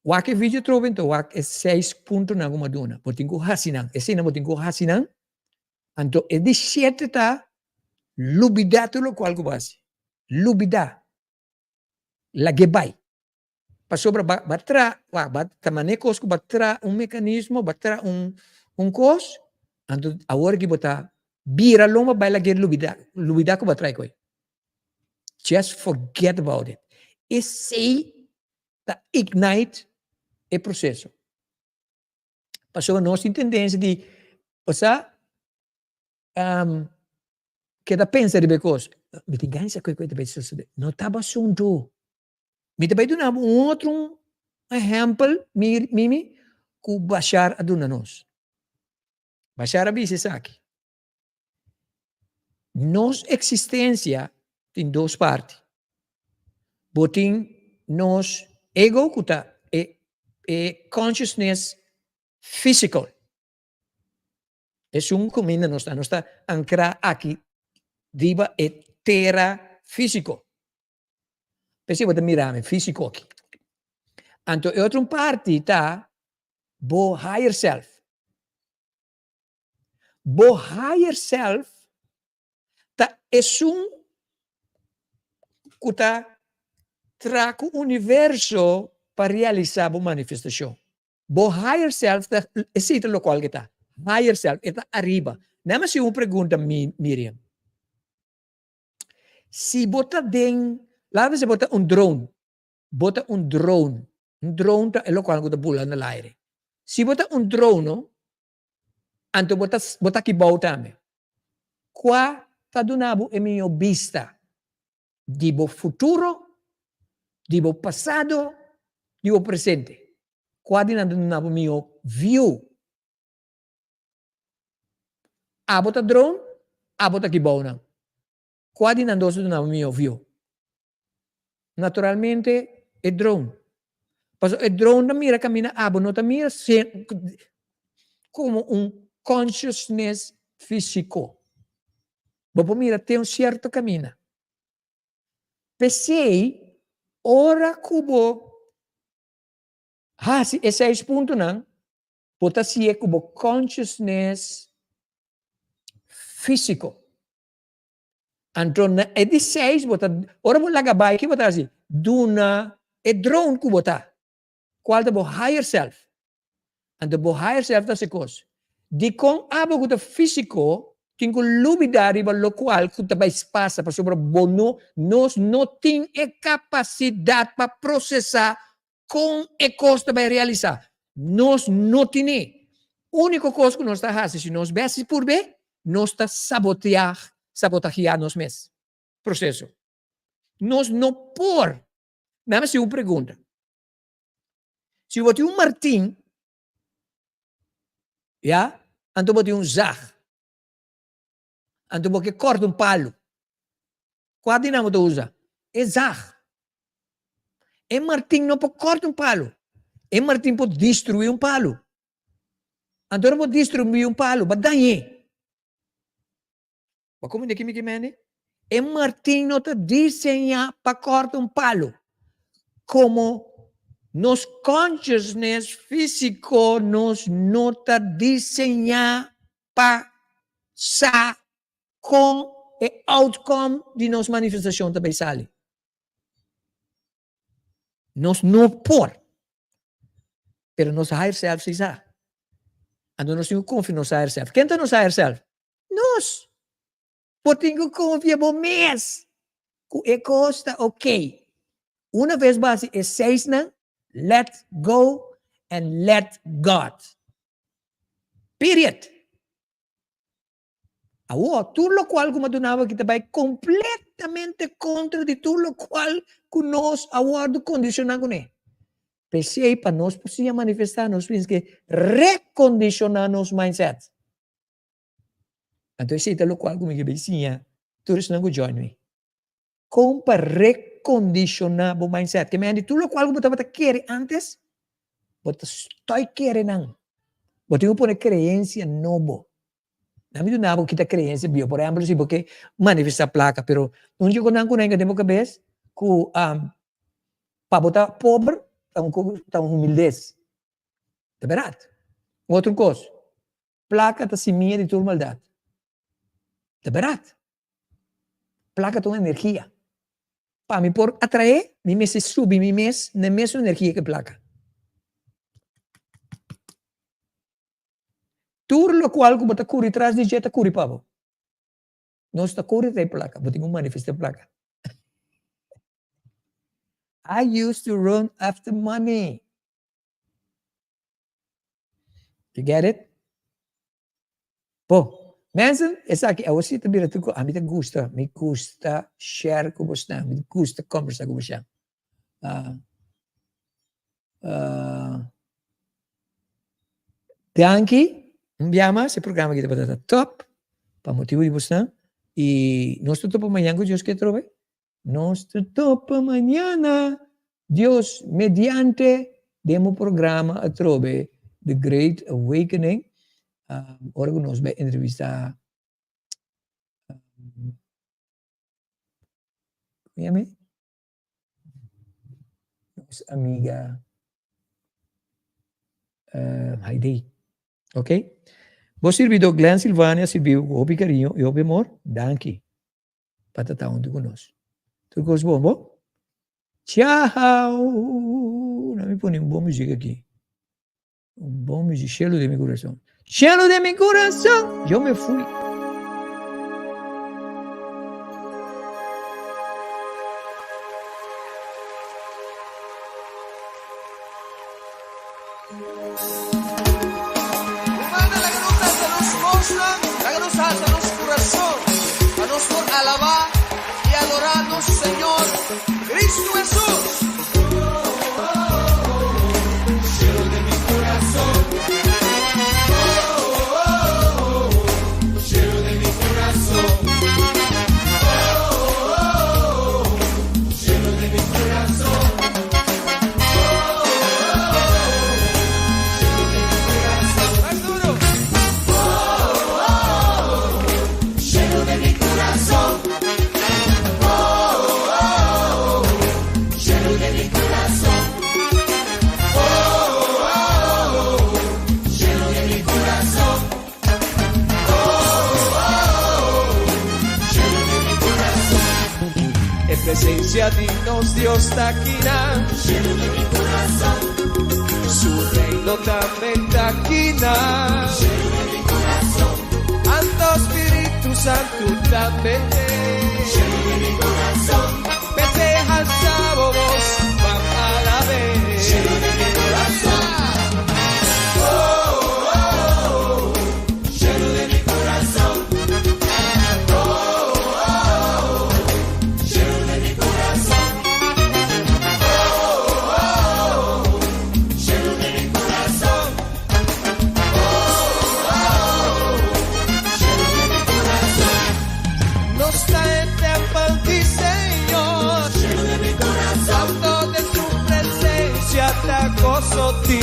S1: Wak vídeo trove então wak é 6 ponto na alguma dona. Botinho hasi nang. Esse não botinho hasi nang. Então é de 7 tá lubida tudo qual que base. Lubida. Lagebay. Pasobra batra, tamane cosco batra mecanismo, batra cos. Então agora que botar bira loma vai lager lubida que batra coi. Just forget about it. Esse tá ignite o processo. Passou a nossa tendência de, que da pensa de coisa. Me tem ganha coisa de suceder. Não estava assunto. Me também dá outro exemplo, mimi, que Bashar aduna nós. Bashar avisa aqui. Nossa existência tem duas partes. Botin nos ego kuta e consciousness physical. É comida não está ancrado aqui diba e terra físico. Pensei você mirar físico aqui. Então a outra parte está bo higher self. Bo higher self tá é kuta trago o universo para realizar a manifestação. Bo higher self é sítio local que está. Higher self está arriba. Nada más uma pergunta, Miriam. Se botar lá você bota drone. Bota drone. Drone é o qual que pula no aire. Se bota drone, então bota aqui bota também. Qua tá donando é minha vista. Dibo futuro, dibo passado, dibo presente. Qua donando minha view. A bota drone, a bota aqui bota. Qua donando minha view. Naturalmente, é drone. Mas o drone não mira camina, não mira como consciousness físico. Você mira, tem certo caminho. Pensei, ora cubo, se é 6 pontos, não, você se é como consciousness físico. Então, é de 6, ora você laga bike, você assim, duna, é drone que você qual é o higher self. And o higher self é essa coisa. De com abo que físico, tem que luvidar para o qual que vai espaço para sobre bono, nós não temos a capacidade para processar com a costa para realizar. Nós não temos. A única coisa que nós está fazendo, se nós vemos por bem, nós está sabotagear nós mesmos. Processo. Nós não por. Nada mais uma pergunta. Se você tem martim, então você tem zag. Então você corta palo. Qual dinâmica você usa? É zag. É martim não pode cortar palo. É martim pode destruir palo. Então não pode destruir palo, mas daí. Mas como é que me mene? É martim não está desenhado para cortar palo. Como nos consciousness físico nos não está desenhado para sa com o outcome de nossa manifestação também sale. Nós não por, pero nos higher self se sabe. Então nós temos confiança no higher self. Quem está no higher self? Nós. Porque temos confiança no mês. Que costa ok. Uma vez base é 6 na let go and let God. Period. Tudo o qual como donava que vai completamente contra de tudo o qual que nós agora condicionamos com ele. Pensei para nós possíamos manifestar, nós temos que recondicionar nosso mindset. Então, esse é o qual como que vizinha, tu não join me. Como para recondicionar o mindset. Que me andi tudo o qual como você quer antes, você está querendo. Você tem que pôr crença nova. Não me dá kita crença bio, por exemplo, se porque manifesta placa, pero não digo não com ninguém tem cabeça, que para botar pobre, tão humildez. É verdade. Outra coisa, placa tá seminha de tua maldade. É verdade. Placa tem energia. Para me por atrair, me mês subir, me mês na mesma energia que placa. Tudo o qual que você corre atrás de jeito corre para nós está correndo de placa, você tem que manifestar placa. I used to run after money. You get it? Pô, mensen, essa aqui, eu sinto bem tudo, a mim me gusta share com você, me gusta conversar com você. Danke. Enviamos esse programa que está top, para motivo de você. E nós estamos amanhã com Deus que trove. Nós estamos amanhã, Deus, mediante, demo programa a trove, The Great Awakening. Agora que nós vamos entrevistar, nossa amiga Heidi. Ok? Vos servido Glenn Silvania, serviu com o carinho e o amor. Danke. Para estar junto conosco. Tudo coisa bom? Tchau! Não me põe bom música aqui. Bom música, cheiro de meu coração. Lleno de mi corazón, yo me fui.
S3: Mana la sa nos força, la sa nos coração, a nos por alabar y adorarnos, Señor, Cristo Jesús. Lleno de mi corazón. Lleno de mi corazón. Lleno de mi corazón. Más duro. Lleno de mi corazón. Lleno de mi corazón. Lleno de mi corazón. Lleno de mi corazón. En presencia dignos Dios taquina. Lleno de mi corazón. Su reino también taquina. Lleno de mi corazón. Santo Espíritu Santo también. Lleno de mi corazón. Vete al sábados, van a la vez. Lleno de mi corazón. Lleno de mi corazón. Lleno de mi corazón. Lleno de mi corazón. Lleno de mi corazón. Nos trae tiempo ti, Señor. Lleno de mi corazón. Santo de su presencia te gozo ti.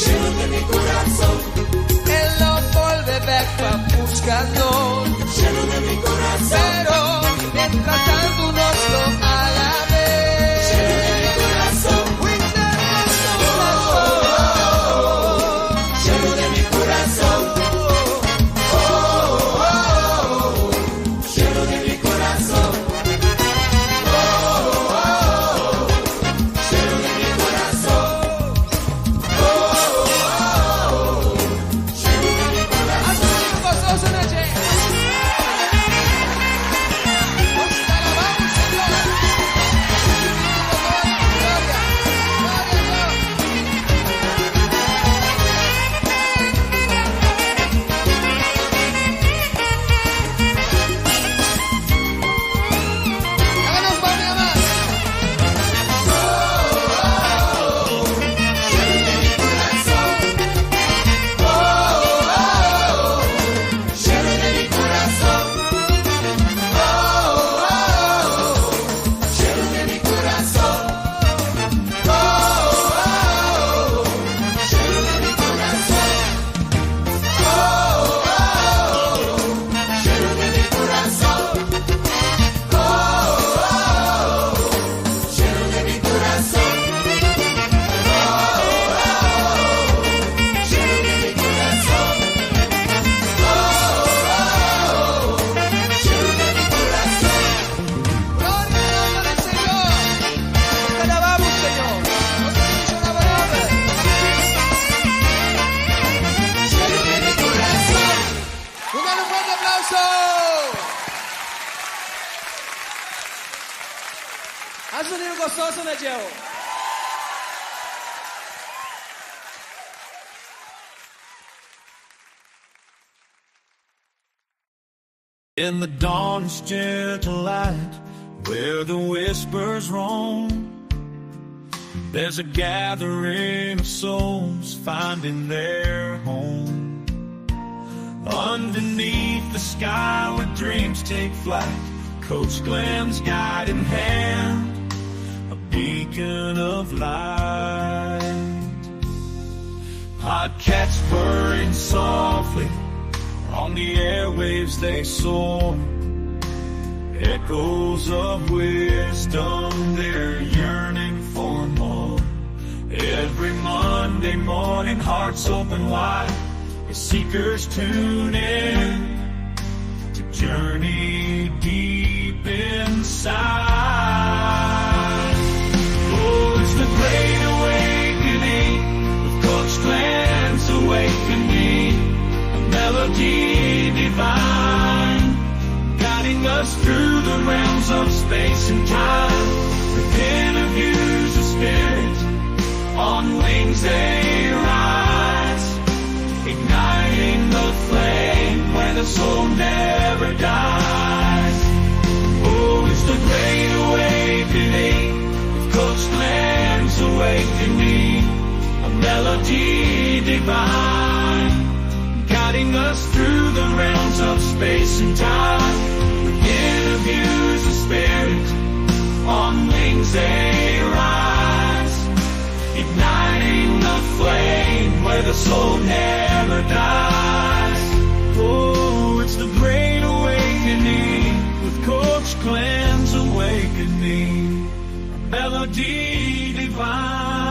S3: Lleno de mi corazón. Él no vuelve back para buscarnos. Lleno de mi corazón. Pero mientras tanto nos lo alabe. Lleno de mi corazón. Lleno de mi corazón. Lleno de mi corazón. Lleno de mi corazón. Lleno de mi corazón. Gozoso en el cielo. Nos alabamos, Señor. Gloria, gloria a Dios. Háganos pan y amar. Lleno de mi corazón. Lleno de mi corazón. Lleno de mi corazón. Lleno de mi corazón. Lleno de mi corazón. Lleno de mi corazón. Lleno de mi corazón. Lleno de mi corazón. Gloria al Señor. Te alabamos, Señor. Nos dice una palabra. Lleno de mi corazón. Un fuerte aplauso. Haz sonido gostoso en el cielo.
S2: In the dawn's gentle light, where the whispers roam, there's a gathering of souls finding their home. Underneath the sky where dreams take flight, Coach Glenn's guiding hand, a beacon of light. Podcasts purring softly, on the airwaves they soar. Echoes of wisdom, they're yearning for more. Every Monday morning, hearts open wide, as seekers tune in to journey deep inside. Oh, it's the great awakening, with Coach Glenn's awakening. space and time. With interviews of spirits, on wings they rise, igniting the flame where the soul never dies. Oh, it's the great awakening, with Coach Glenn's awakening, a melody divine, guiding us through the realms of space and time. With interviews of spirits, on wings they rise, igniting the flame where the soul never dies. Oh, it's the great awakening, with Coach Glenn's awakening, a melody divine.